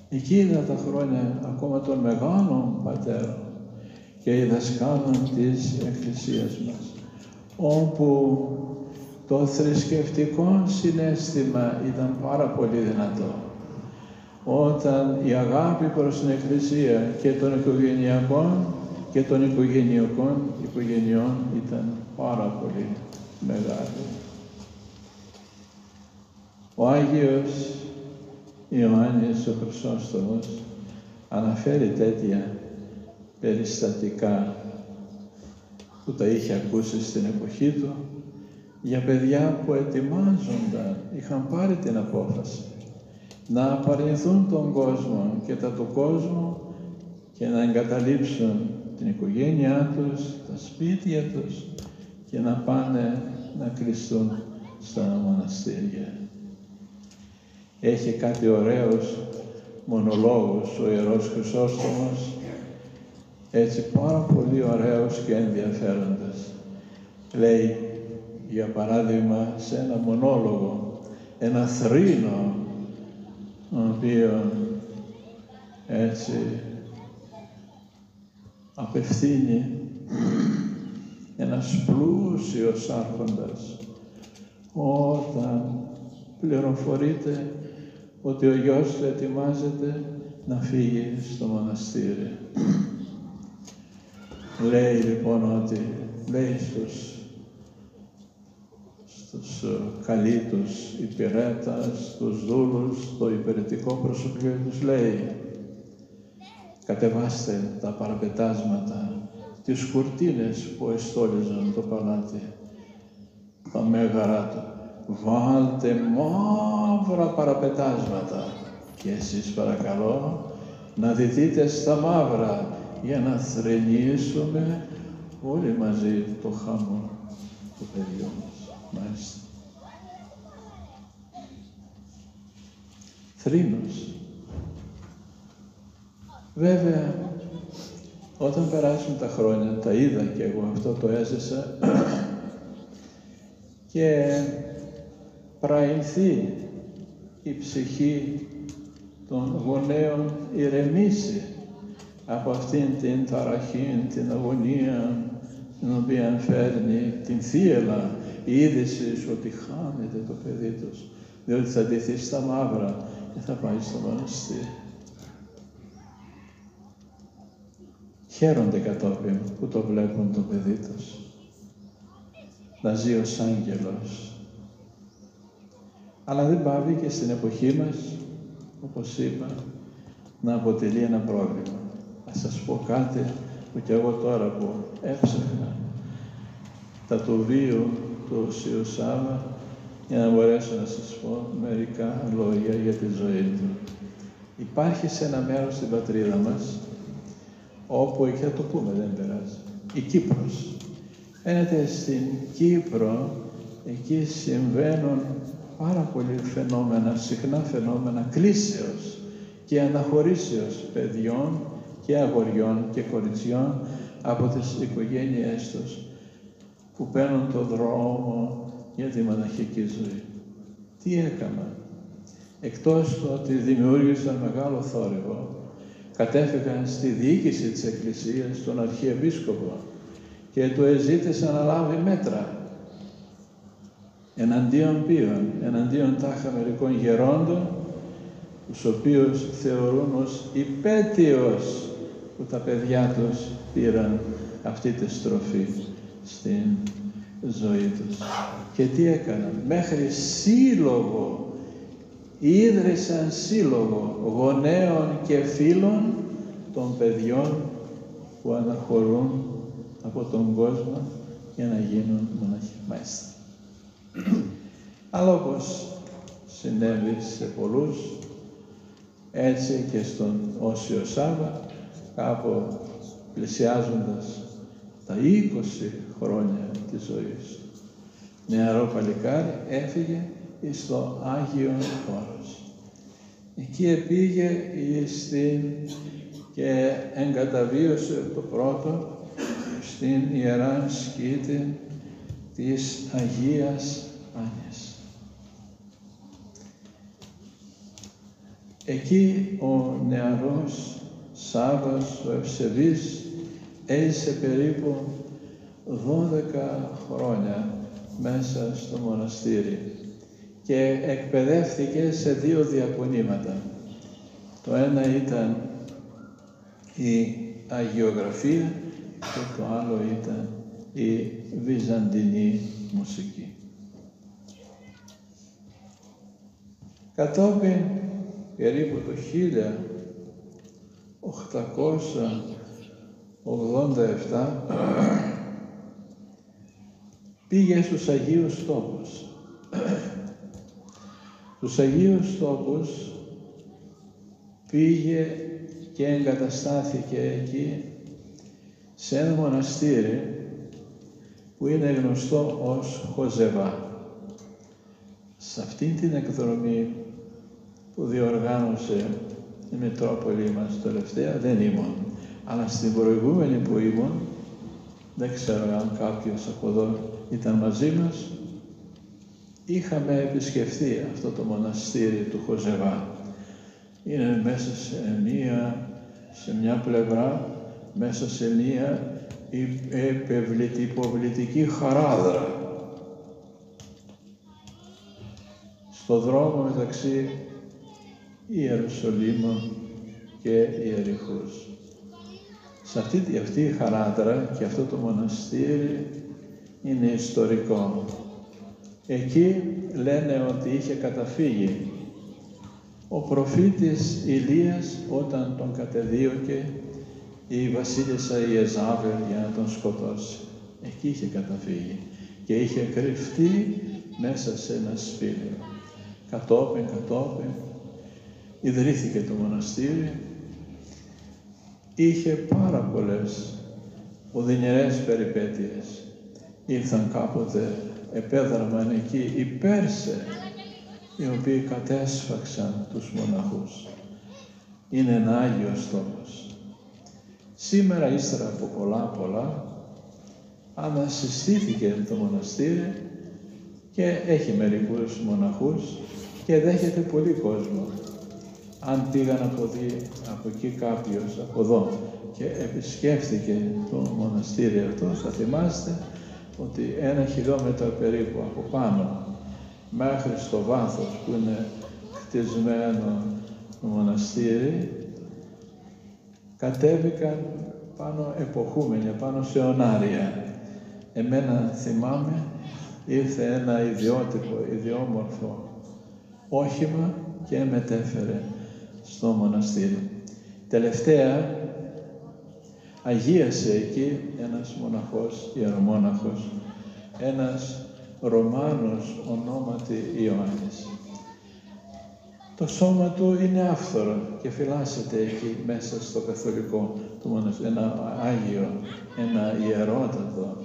Εκείνα τα χρόνια ακόμα των μεγάλων πατέρων και οι δασκάλων της Εκκλησίας μας, όπου το θρησκευτικό συναίσθημα ήταν πάρα πολύ δυνατό. Όταν η αγάπη προς την Εκκλησία και των οικογενειακών και των οικογενειών ήταν πάρα πολύ μεγάλη. Ο Άγιος Ιωάννης ο Χρυσόστομος αναφέρει τέτοια περιστατικά που τα είχε ακούσει στην εποχή του για παιδιά που ετοιμάζονταν, είχαν πάρει την απόφαση να απαρνηθούν τον κόσμο και τα του κόσμου και να εγκαταλείψουν την οικογένειά τους, τα σπίτια τους και να πάνε να κλειστούν στα μοναστήρια. Έχει κάτι ωραίους μονολόγους ο Ιερός Χρυσόστομος, έτσι πάρα πολύ ωραίους και ενδιαφέροντες. Λέει, για παράδειγμα, σε ένα μονόλογο, ένα θρήνο, ο οποίο έτσι απευθύνει ένας πλούσιος άρχοντας όταν πληροφορείται ότι ο γιος του ετοιμάζεται να φύγει στο μοναστήρι. Λέει λοιπόν ότι, λέει στους καλήτους υπηρέτας, στους δούλους, στο υπηρετικό προσωπικό τους λέει, κατεβάστε τα παραπετάσματα, τις κουρτίνες που εστόλιζαν το παλάτι, τα μέγαρά του. Βάλτε μαύρα παραπετάσματα και εσείς παρακαλώ να διτείτε στα μαύρα για να θρηνήσουμε όλοι μαζί το χάμο του παιδιού μας. Μάλιστα. Θρήνος. Βέβαια, όταν περάσουν τα χρόνια, τα είδα και εγώ, αυτό το έζησα και πραηνθεί η ψυχή των γονέων, ηρεμήσει από αυτήν την ταραχή, την αγωνία, την οποία φέρνει την θύελλα, η είδηση ότι χάνεται το παιδί τους, διότι θα ντυθεί στα μαύρα και θα πάει στο μοναστήρι. Χαίρονται κατόπιν που το βλέπουν το παιδί τους να ζει ως άγγελος. Αλλά δεν πάβει και στην εποχή μας, όπως είπα, να αποτελεί ένα πρόβλημα. Θα σας πω κάτι που κι εγώ τώρα που έψαχνα τα του βίου του Οσίου Σάβα για να μπορέσω να σας πω μερικά λόγια για τη ζωή του. Υπάρχει σε ένα μέρος στην πατρίδα μας, όπου εκεί θα το πούμε, δεν περάζει, η Κύπρος. Φαίνεται στην Κύπρο, εκεί συμβαίνουν πάρα πολλοί φαινόμενα, συχνά φαινόμενα κλίσεως και αναχωρήσεως παιδιών και αγοριών και κοριτσιών από τις οικογένειές τους που παίρνουν το δρόμο για τη μοναχική ζωή. Τι έκαναν? Εκτός του ότι δημιούργησαν μεγάλο θόρυβο, κατέφυγαν στη διοίκηση της Εκκλησίας, τον Αρχιεπίσκοπο, και του εζήτησαν να λάβει μέτρα. Εναντίον ποιον? Εναντίον τάχα μερικών γερόντων, τους οποίους θεωρούν ως υπέτειος που τα παιδιά τους πήραν αυτή τη στροφή στην ζωή τους. Και τι έκαναν? Μέχρι σύλλογο, ίδρυσαν σύλλογο γονέων και φίλων των παιδιών που αναχωρούν από τον κόσμο για να γίνουν μοναχοί. Μάλιστα. Αλλά όπως συνέβη σε πολλούς, έτσι και στον Όσιο Σάβα, κάπου πλησιάζοντας τα 20 χρόνια της ζωής, νεαρό παλικάρι έφυγε στο Άγιον Όρος. Εκεί πήγε και εγκαταβίωσε το πρώτο στην Ιερά Σκήτη της Αγίας Άνοιας. Εκεί ο νεαρός Σάββας, ο Ευσεβής, έζησε περίπου 12 χρόνια μέσα στο μοναστήρι και εκπαιδεύτηκε σε 2 διακονήματα. Το ένα ήταν η αγιογραφία και το άλλο ήταν η βυζαντινή μουσική. Κατόπιν, περίπου το 1887, πήγε στους Αγίους Τόπους. Στους Αγίους Τόπους πήγε και εγκαταστάθηκε εκεί σε ένα μοναστήρι που είναι γνωστό ως Χοζεβά. Σε αυτήν την εκδρομή που διοργάνωσε η Μητρόπολη μας τελευταία δεν ήμουν, αλλά στην προηγούμενη που ήμουν, δεν ξέρω αν κάποιος από εδώ ήταν μαζί μας, είχαμε επισκεφθεί αυτό το μοναστήρι του Χοζεβά. Είναι μέσα σε μια πλευρά, μέσα σε μια υποβλητική χαράδρα. Στο δρόμο μεταξύ Ιερουσαλήμου και Ιεριχούς. Σε αυτή η χαράδρα και αυτό το μοναστήρι είναι ιστορικό. Εκεί λένε ότι είχε καταφύγει ο προφήτης Ηλίας όταν τον κατεδίωκε η βασίλισσα Ιεζάβελ για να τον σκοτώσει. Εκεί είχε καταφύγει και είχε κρυφτεί μέσα σε ένα σπήλαιο. Κατόπιν ιδρύθηκε το μοναστήρι. Είχε πάρα πολλές οδυνηρές περιπέτειες. Ήρθαν κάποτε, επέδραμαν εκεί οι Πέρσες, οι οποίοι κατέσφαξαν τους μοναχούς. Είναι ένα Άγιος τόπος. Σήμερα, ύστερα από πολλά, ανασυστήθηκε το μοναστήρι και έχει μερικούς μοναχούς και δέχεται πολύ κόσμο. Αν πήγαν από εκεί κάποιος, από εδώ, και επισκέφθηκε το μοναστήρι αυτό, θα θυμάστε ότι 1 χιλιόμετρο περίπου από πάνω μέχρι στο βάθος που είναι χτισμένο το μοναστήρι, κατέβηκαν πάνω εποχούμενοι, πάνω σε ονάρια. Εμένα θυμάμαι, ήρθε ένα ιδιόμορφο όχημα και μετέφερε στο μοναστήρι. Τελευταία αγίασε εκεί ένας μοναχός, ιερομόναχος, ένας Ρωμάνος ονόματι Ιωάννης. Το σώμα του είναι άφθορο και φυλάσσεται εκεί μέσα στο καθολικό του μοναστήρι, ένα Άγιο, ένα ιερότατο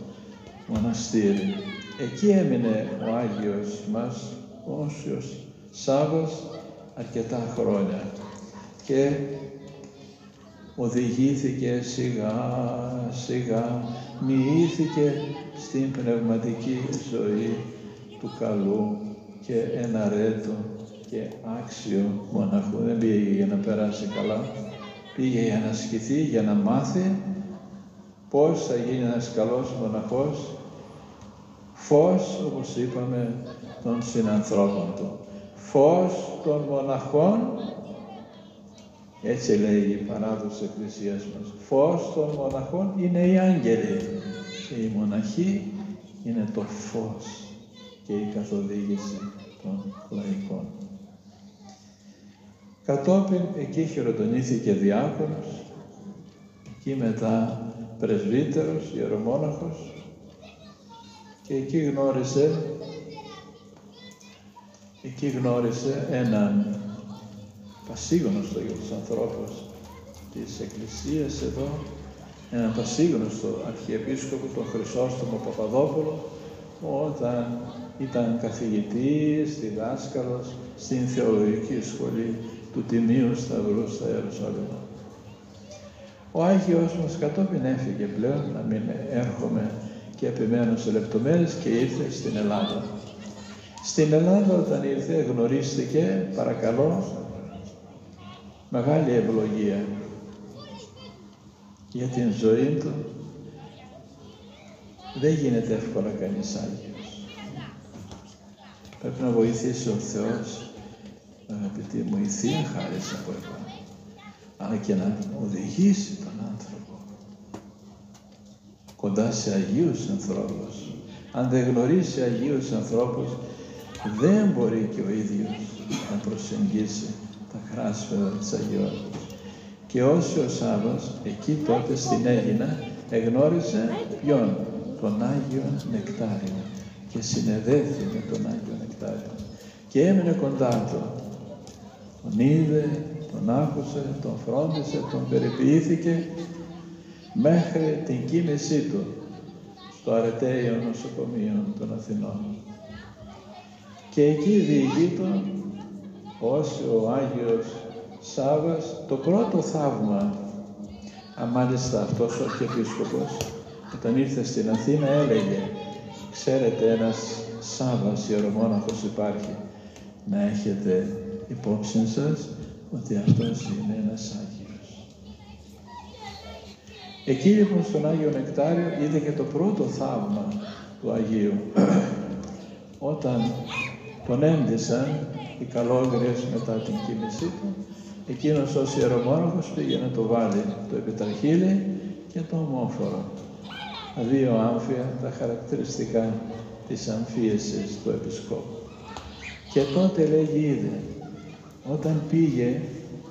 μοναστήρι. Εκεί έμεινε ο Άγιος μας, ο Όσιος Σάββας, αρκετά χρόνια και οδηγήθηκε σιγά, μοιήθηκε στην πνευματική ζωή του καλού και εναρέτου και άξιο μοναχού. Δεν πήγε για να περάσει καλά, πήγε για να ασκηθεί, για να μάθει πώς θα γίνει ένας καλός μοναχός, φως, όπως είπαμε, των συνανθρώπων του. Φως των μοναχών, έτσι λέει η παράδοση της Εκκλησίας μας. Φως των μοναχών είναι οι άγγελοι και οι μοναχοί είναι το φως και η καθοδήγηση των λαϊκών. Κατόπιν εκεί χειροτονήθηκε διάκονος, εκεί μετά πρεσβύτερος, ιερομόναχος και εκεί γνώρισε έναν πασίγνωστο για τους ανθρώπους της Εκκλησίας εδώ, έναν πασίγνωστο αρχιεπίσκοπο, τον Χρυσόστομο Παπαδόπουλο, όταν ήταν καθηγητής, διδάσκαλος στην Θεολογική Σχολή του Τιμίου Σταυρού στα Ιερουσαλήμ. Ο Άγιος μας κατόπιν έφυγε πλέον, να μην έρχομαι και επιμένω σε λεπτομέρειες, και ήρθε στην Ελλάδα. Στην Ελλάδα όταν ήρθε γνωρίστηκε, παρακαλώ, μεγάλη ευλογία για την ζωή του. Δεν γίνεται εύκολα κανείς Άγιος. Πρέπει να βοηθήσει ο Θεός, αγαπητοί μου, η Θεία Χάρις από εδώ, αλλά και να οδηγήσει τον άνθρωπο κοντά σε Αγίους ανθρώπους. Αν δεν γνωρίσει Αγίους ανθρώπους, δεν μπορεί και ο ίδιος να προσεγγίσει τα χράσπεδα της αγιότητας. Και Όσιος Σάββας, εκεί τότε στην Αίγινα, εγνώρισε ποιον? Τον Άγιο Νεκτάριο και συνεδέθη με τον Άγιο Νεκτάριο και έμεινε κοντά του. Τον είδε, τον άκουσε, τον φρόντισε, τον περιποιήθηκε μέχρι την κοίμησή του στο Αρετέιο Νοσοκομείο των Αθηνών. Και εκεί διηγείτο ως ο Άγιος Σάββας το πρώτο θαύμα. Μάλιστα αυτός ο Αρχιεπίσκοπος όταν ήρθε στην Αθήνα έλεγε, ξέρετε, ένας Σάββας ιερομόναχος υπάρχει, να έχετε υπόψη σας ότι αυτός είναι ένας Άγιος. Εκεί λοιπόν στον Άγιο Νεκτάριο είδε και το πρώτο θαύμα του Αγίου. Όταν τον έντυσαν οι καλόγριες μετά την κοίμησή του, εκείνος ως ιερομόναχος πήγε να το βάλει το επιτραχύλι και το ομόφορο. Δύο άμφια, τα χαρακτηριστικά της αμφίεσης του επισκόπου. Και τότε λέγει είδε, όταν πήγε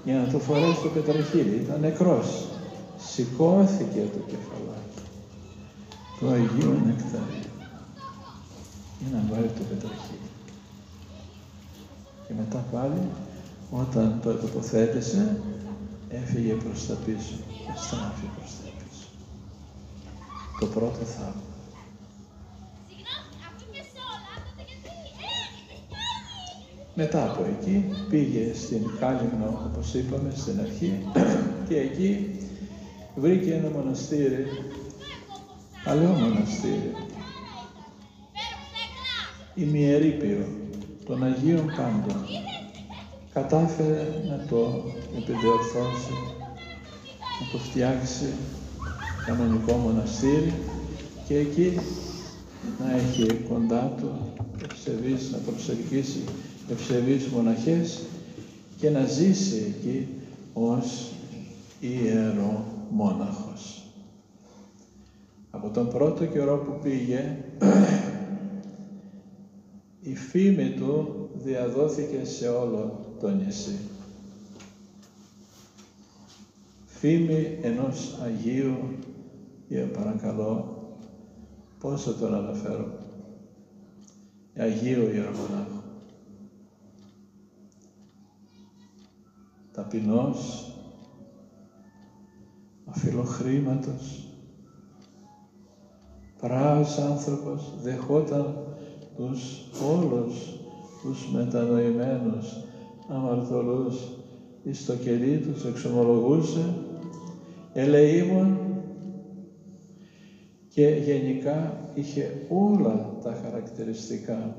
για να το φορέσει το πετραχύλι, ήταν νεκρός. Σηκώθηκε το κεφαλάκι του Αγίου Νεκταρίου για να βάλει το πετραχύλι. Και μετά πάλι, όταν το τοποθέτησε, έφυγε προς τα πίσω, στράφη προς τα πίσω. Το πρώτο θαύμα. Μετά από εκεί πήγε στην Κάλυμνο, όπως είπαμε στην αρχή, και εκεί βρήκε ένα μοναστήρι, παλαιό μοναστήρι, ημιερήπιο των Αγίων Πάντων. Κατάφερε να το επιδιορθώσει, να το φτιάξει κανονικό μοναστήρι και εκεί να έχει κοντά του ευσεβείς, να προσελκύσει ευσεβείς μοναχές και να ζήσει εκεί ως ιερομόναχος. Από τον πρώτο καιρό που πήγε, η φήμη του διαδόθηκε σε όλο το νησί. Φήμη ενός Αγίου, παρακαλώ, πώς θα τον αναφέρω, Αγίου Ιερομονάχου. Ταπεινός, αφιλοχρήματος, πράος άνθρωπος, δεχόταν όλους τους μετανοημένους αμαρτωλούς εις το κελί τους, εξομολογούσε, ελεήμων και γενικά είχε όλα τα χαρακτηριστικά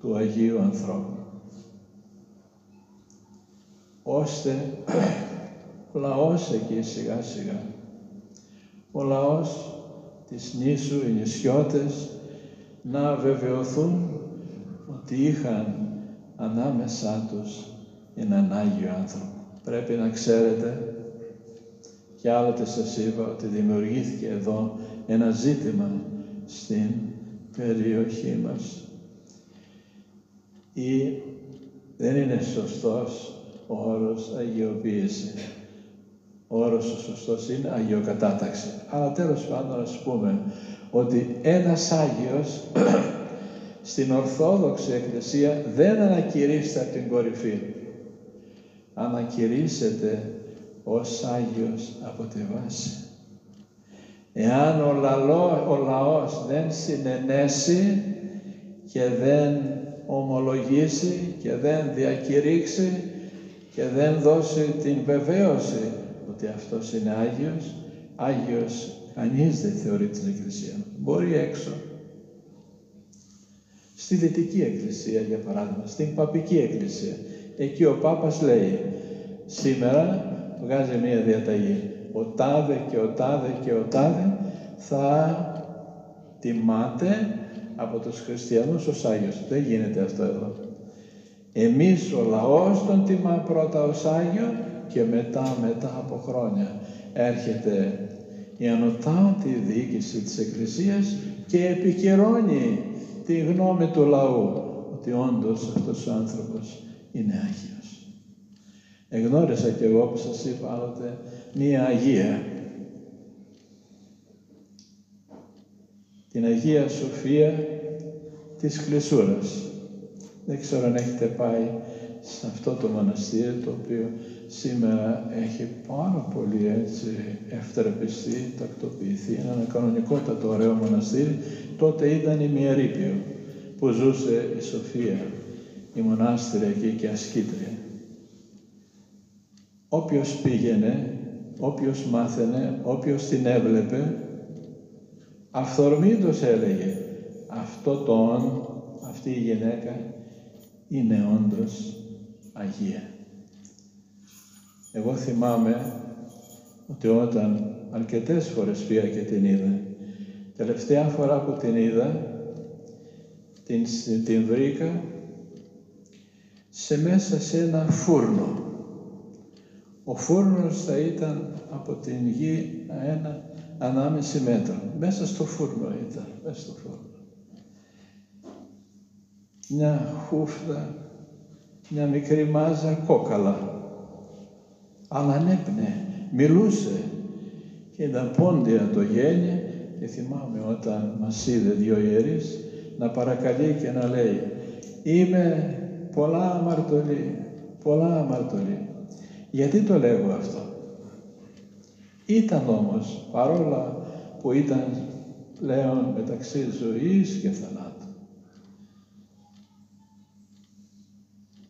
του Αγίου ανθρώπου. Ώστε ο λαός εκεί σιγά σιγά, ο λαός της νήσου, οι νησιώτες, να βεβαιωθούν ότι είχαν ανάμεσά τους έναν Άγιο άνθρωπο. Πρέπει να ξέρετε, και άλλοτε σας είπα, ότι δημιουργήθηκε εδώ ένα ζήτημα στην περιοχή μας. Ή δεν είναι σωστός ο όρος αγιοποίηση. Ο όρος ο σωστός είναι αγιοκατάταξη. Αλλά τέλος πάντων ας πούμε ότι ένας Άγιος στην Ορθόδοξη Εκκλησία δεν ανακηρύσσεται από την κορυφή. Ανακηρύσσεται ως Άγιος από τη βάση. Εάν ο λαός δεν συνενέσει και δεν ομολογήσει και δεν διακηρύξει και δεν δώσει την βεβαίωση ότι αυτός είναι Άγιος, Άγιος κανείς δεν θεωρεί την Εκκλησία. Μπορεί έξω. Στη Δυτική Εκκλησία, για παράδειγμα, στην Παπική Εκκλησία, εκεί ο Πάπας λέει, σήμερα βγάζει μία διαταγή, ο τάδε και ο τάδε και ο τάδε θα τιμάται από τους χριστιανούς ως Άγιος. Δεν γίνεται αυτό εδώ. Εμείς ο λαός τον τιμά πρώτα ως Άγιο και μετά από χρόνια έρχεται η ανωτάτη διοίκηση της Εκκλησίας και επικυρώνει τη γνώμη του λαού ότι όντως αυτός ο άνθρωπος είναι Άγιος. Εγνώρισα κι εγώ που σας είπα άλλοτε μία Αγία, την Αγία Σοφία της Κλεισούρας. Δεν ξέρω αν έχετε πάει σε αυτό το μοναστήρι, το οποίο σήμερα έχει πάρα πολύ έτσι ευθεραπιστεί, τακτοποιηθεί. Είναι ένα κανονικότατο ωραίο μοναστήρι. Τότε ήταν ημιερείπιο που ζούσε η Σοφία, η μονάστηρια εκεί και ασκήτρια. Όποιος πήγαινε, όποιος μάθαινε, όποιος την έβλεπε, αυθορμήτως έλεγε αυτή η γυναίκα είναι όντως Αγία. Εγώ θυμάμαι ότι όταν αρκετές φορές πήγα και την είδα, τελευταία φορά που την είδα, την βρήκα μέσα σε ένα φούρνο. Ο φούρνος θα ήταν από την γη 1,5 μέτρο. Μέσα στο φούρνο ήταν, μέσα στο φούρνο. Μια χούφτα, μια μικρή μάζα κόκαλα. Αλλά ανέπνε, μιλούσε και ήταν πόντια το γένι και θυμάμαι όταν μας είδε 2 ιερείς να παρακαλεί και να λέει «Είμαι πολλά αμαρτωλή, πολλά αμαρτωλή». Γιατί το λέγω αυτό? Ήταν όμως, παρόλα που ήταν πλέον μεταξύ ζωής και θανάτου,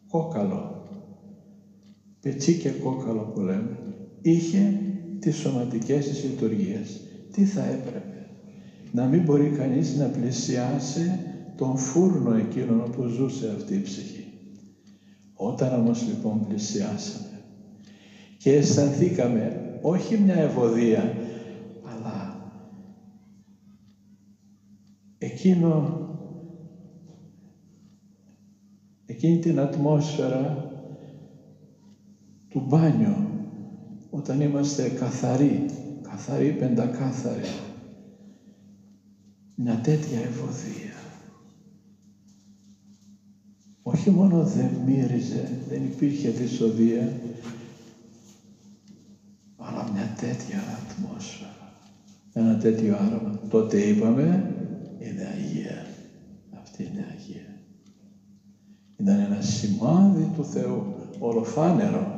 κόκαλο, πετσί και κόκαλο που λέμε, είχε τις σωματικές της λειτουργίες. Τι θα έπρεπε? Να μην μπορεί κανείς να πλησιάσει τον φούρνο εκείνον όπου ζούσε αυτή η ψυχή. Όταν όμως λοιπόν πλησιάσαμε και αισθανθήκαμε όχι μια ευωδία, αλλά εκείνη την ατμόσφαιρα του μπάνιου, όταν είμαστε καθαροί, πεντακάθαροι, μια τέτοια ευωδία. Όχι μόνο δεν μύριζε, δεν υπήρχε δυσοδεία, αλλά μια τέτοια ατμόσφαιρα, ένα τέτοιο άρωμα. Τότε είπαμε, είναι Αγία. Αυτή είναι Αγία. Ήταν ένα σημάδι του Θεού, ολοφάνερο,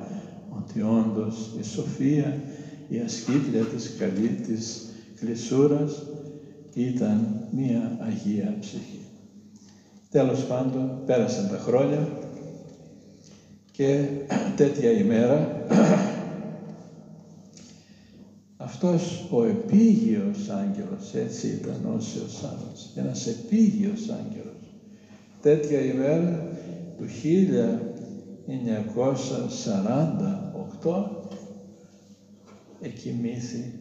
ότι όντως η Σοφία, η ασκήτρια της καλή της κλεισούρας, ήταν μία Αγία ψυχή. Τέλος πάντων, πέρασαν τα χρόνια και τέτοια ημέρα αυτός ο επίγειος άγγελος, έτσι ήταν όσιος άλλος, ένας επίγειος άγγελος, τέτοια ημέρα του 1948 εκοιμήθη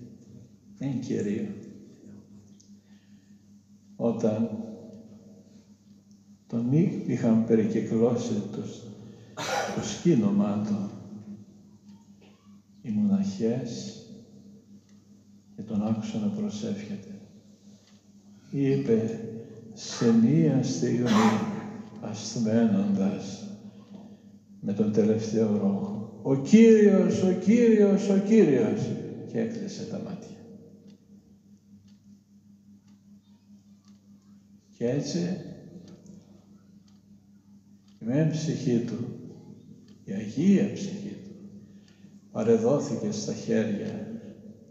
εν Κυρίω. Όταν τον είχαν περικυκλώσει το σκήνωμά του οι μοναχές και τον άκουσα να προσεύχεται. Είπε σε μία στιγμή ασθμένοντας με τον τελευταίο ρόχο «Ο Κύριος, ο Κύριος, ο Κύριος» και έκλεισε τα μάτια. Και έτσι η μεν ψυχή του, η Αγία ψυχή του, παρεδόθηκε στα χέρια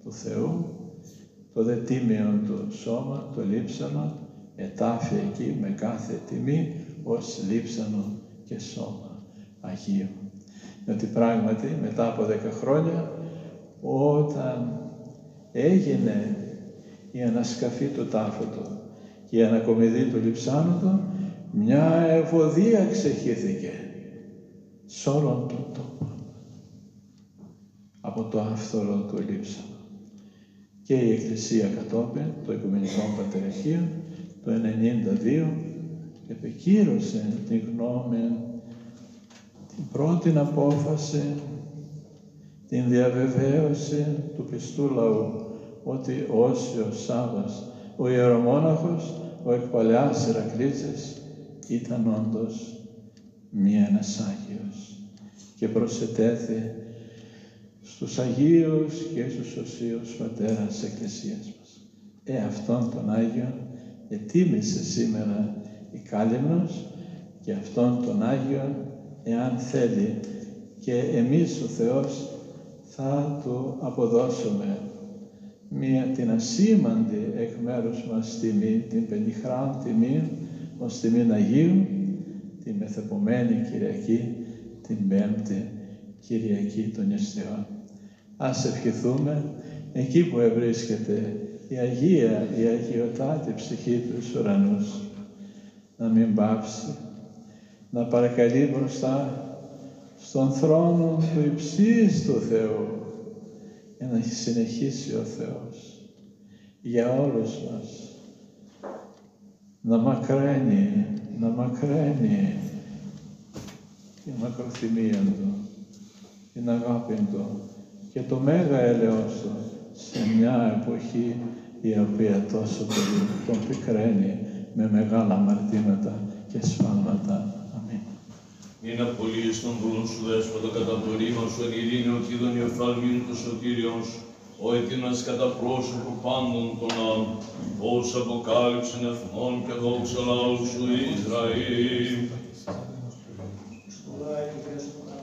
του Θεού, το δε τίμιον του σώμα, το λείψανο, ετάφη εκεί με κάθε τιμή ως λείψανο και σώμα Αγίου. Διότι πράγματι μετά από 10 χρόνια, όταν έγινε η ανασκαφή του τάφου του και η ανακομιδή του λειψάνου του, μια ευωδία ξεχύθηκε σ' όλον τον τόπο από το άφθορο του λείψανο. Και η Εκκλησία κατόπιν, το Οικουμενικό Πατριαρχείο, το 1992, επεκύρωσε την γνώμη, την πρώτη απόφαση, την διαβεβαίωση του πιστού λαού, ότι Όσιος Σάββας, ο ιερομόναχος, ο εκ παλαιάς Ηρακλήτσης, ήταν όντως ένας Άγιος και προσετέθη στους Αγίους και στους Οσίους Πατέρας της Εκκλησίας μας. Αυτόν τον Άγιο ετίμησε σήμερα η Κάλυμνος και αυτόν τον Άγιο, εάν θέλει και εμείς ο Θεός θα Του αποδώσουμε την ασήμαντη εκ μέρους μας τιμή, την πενιχράν τιμή, ως τιμήν Αγίου, τη μεθεπομένη Κυριακή, την Πέμπτη Κυριακή των Νηστείων. Ας ευχηθούμε εκεί που ευρίσκεται η Αγία, η αγιωτάτη ψυχή του εις ουρανούς, να μην πάψει, να παρακαλεί μπροστά στον θρόνο του υψίστου Θεού, για να συνεχίσει ο Θεός για όλους μας να μακραίνει την μακροθυμία Του, την αγάπη Του και το μέγα έλεος Του σε μια εποχή η οποία τόσο πολύ τον πικραίνει με μεγάλα αμαρτήματα και σφάλματα. Αμήν. Είναι απολύεις των δούλων σου, Δέσποτα, κατά το ρήμα σου, εν ειρήνη, ότι είδον η οφθαλμήν του σωτήριον σου, ο ετίνας κατά πρόσωπο πάντων των άλλων, ως αποκάλυψεν εθνών και δόξα λαού σου Ισραήλ. Σπουδάει του Δέσποτα,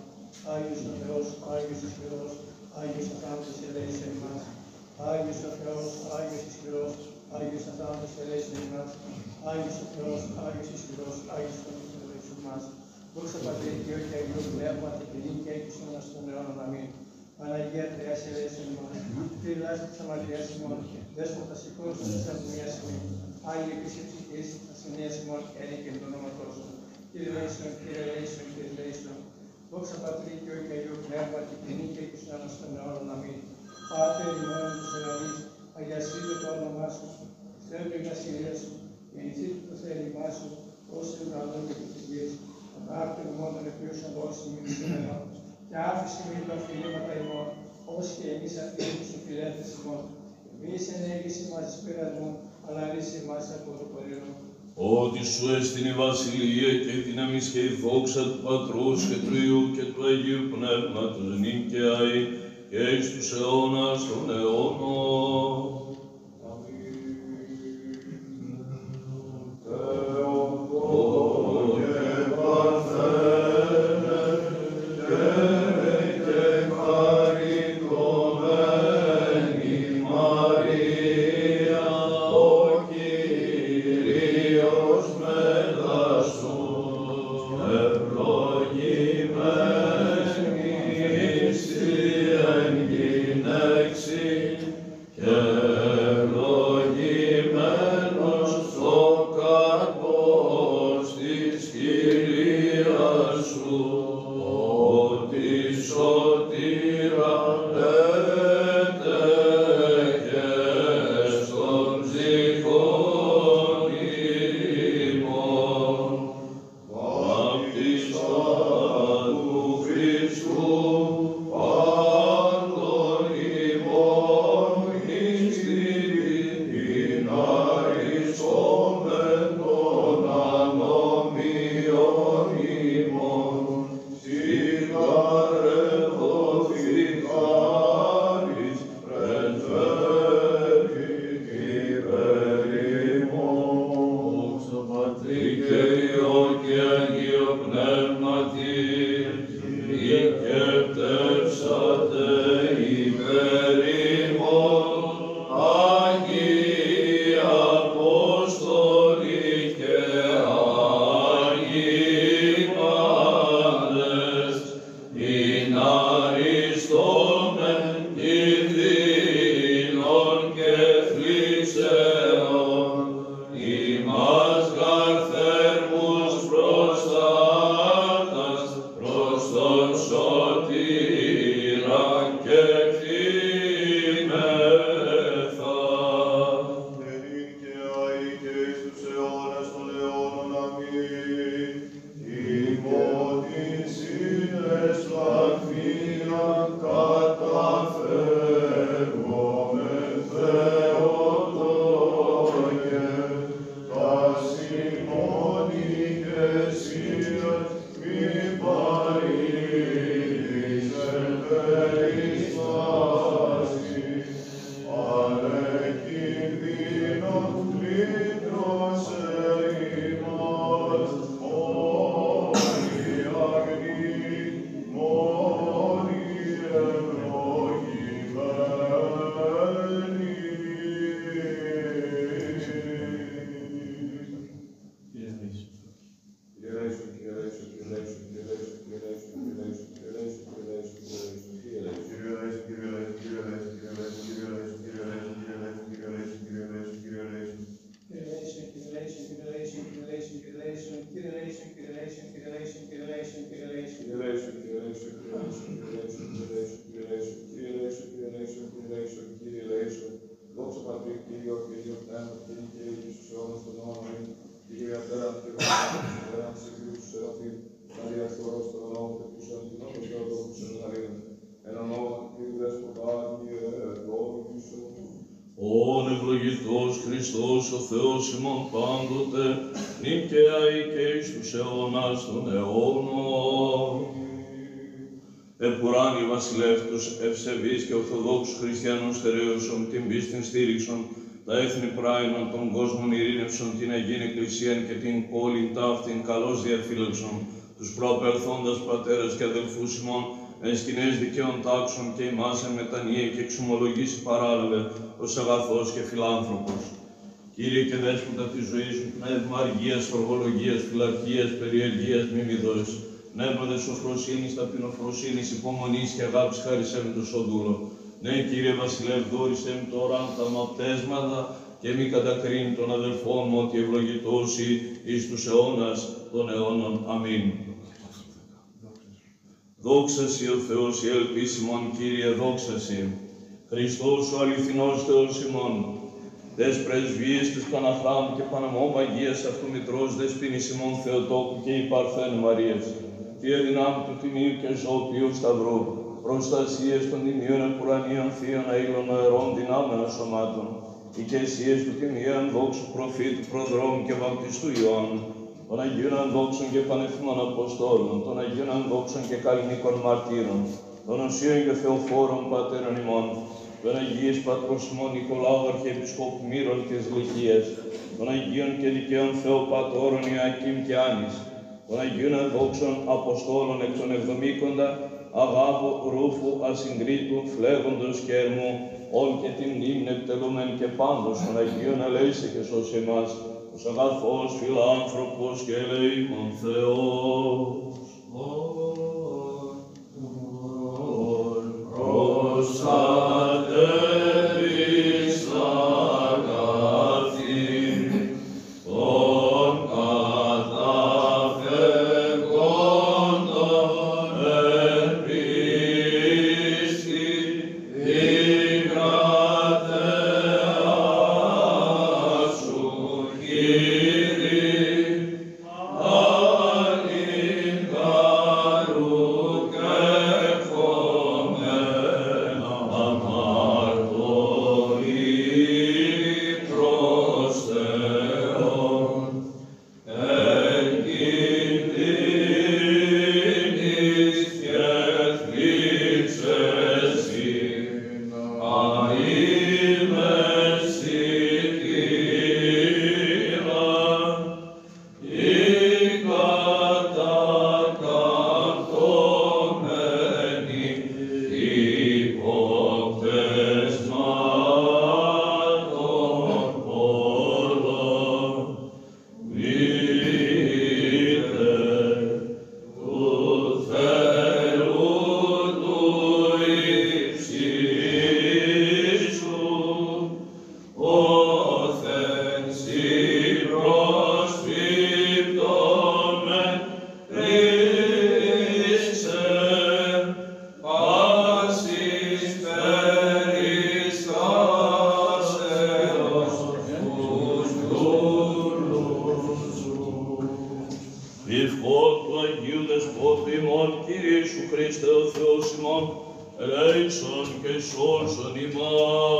Άγιος ο Θεός, Άγιος ισχυρός, Άγιος αθάνατος ελέησε εμάς. Άγιος ο Θεός, Άγιος ισχυρός, Άγιος αθάνατος ελέησε εμάς. Άγιος ο Θεός, Άγιος ισχυρός, Άγιος αθάνατος ελέησε εμάς. Δόξα Πατρί και όχι Αγίου Πνεύματι και νύχια και στον αστών αιώνων. Αμήν. Παναγία Θεάς ελέησε εμάς. Φυλάσσου της αμαρτίας ημών, Δέσποτα σηκώνεις της αδυνίας ημών. Άγιε επίσης ψυχής, ασθενείας ημών, ένι και το όνοματός σου. Κύριε ελέησον, Κύριε ελέησον, Κύριε ελέησον. Δόξα Πατρί και όχι Αγίου Πνεύματι και νύχια και στον αστών αιώνων. Αμήν. Πάτερ ημών τους ουρανείς, αγιασίτω το όνομά σου, στέλνω η βασιλεία σου, γεννηθήτω το θέλημά σου, ως σε ουρανό και της γης. Ανάρτων ημών των οποίους δώσει μην σήμερα, και άφησε μην τα οφειλήματα ημών, ως και εμείς αφήνουμε στους φιλέτες ημών. Εμείς ενέγγιση μας εις πειρασμών, αλλά ρίσε μας από το πορείο. Ότι σου έστειν η βασιλεία και η δύναμις και η δόξα του Πατρός και του Υιού και του Αγίου Πνεύματος νυν και αεί και εις τους αιώνας των αιώνων. Σωτήρα, έτε και πνεύμα και νικαίοι και στους αιώνας των αιώνων. Κύριε Πατέρα, και Πατέρα, σε Κύριου του Σεραφείμ, να διαφθορός των ονόμων και τους αντινόμων και οδόν του Σεναρίνων. Εν ονόμα του Κύριου Δέσποτα, Κύριε, ευλόγησον. Ον ευλογητός Χριστός ο Θεός ημών πάντοτε, νυν και αεί και εις τους αιώνας των αιώνων. Επουράνοι βασιλεύ τους ευσεβείς και ορθοδόξους χριστιανούς στερέωσον, την πίστην στήριξον, τα έθνη πράινων των κόσμων ειρήνευσον, την Αγίην Εκκλησίαν και την πόλην ταύτην καλώς διαφύλαξον, τους προαπερθόντας πατέρας και αδελφούς ημών, εν σκηνές δικαίων τάξεων και ημάς εν μετανία και εξομολογήσει παράλαβε, ως αγαθός και φιλάνθρωπος. Κύριε και Δέσποτα της ζωής μου, πνεύμα αργίας, οργολογίας, φιλαρχίας, περιεργίας, μιμιδός, πνεύμα δε σοφροσύνης, ταπεινοφροσύνης, υπομονής και αγάπης χάρισέ με το σοδούλο. Ναι, Κύριε Βασιλεύ, δόρισέ μου τώρα τα μαπτέσματα και μη κατακρίνει των αδελφών μου ότι ευλογητώσει εις τους αιώνας των αιώνων. Αμήν. Δόξα Συ ο Θεός η ελπίς ημών, Κύριε, δόξα Συ. Χριστός ο αληθινός Θεός ημών, τες πρεσβείες της Παναχράμ και Παναμώ Αγίας αυτού Μητρός δεσποίνης ημών Θεοτόκου και η Παρθένου Μαρίας, τι εδυνάμει του τιμίου και ζωοποιού σταυρού, προστασίες των τιμίων επουρανίων θείων αήλων αερών δυνάμεων σωμάτων, οικεσίες του τιμίων δόξου προφήτου, προδρόμου και βαπτιστού Ιωάννου, των Αγίων Ανδόξων και Πανεφήμων Αποστόλων, των Αγίων Ανδόξων και Καλλινίκων Μαρτύρων, των Οσίων και Θεοφόρων Πατέρων ημών, των Αγίης Πατρός ημών Νικολάου Αρχιεπισκόπου Μύρων της Λυκίας, των Αγίων και Δικαίων Θεοπατώρων Ιακήμ και Άνης, των Αγίων Ανδόξων Αποστόλων εκ των Εβδομήκοντα, Αγάπου, Ρούφου, Ασυγκρίτου, Φλέγοντος και Ερμού, όλ και την μνήμην επιτελούμεν και πάντως των Αγίων ελέησε και σώσε εμάς, ως αγαθός φιλάνθρωπος και ελεήμων Θεός. Προστατεύεις αγαθήν των καταφευγόντων εν πίστη την κρατεά σου, Κύριε, αλλην καρού και ευχομένα αμαρτωλοί προς Θεόν, εν κινδύνης και θλίψεσι, Ευχών του Αγίου Δεσπότου ημών, Κύριε Ιησού Χριστέ ο Θεός ημών, ελέησον και σώσον ημάς.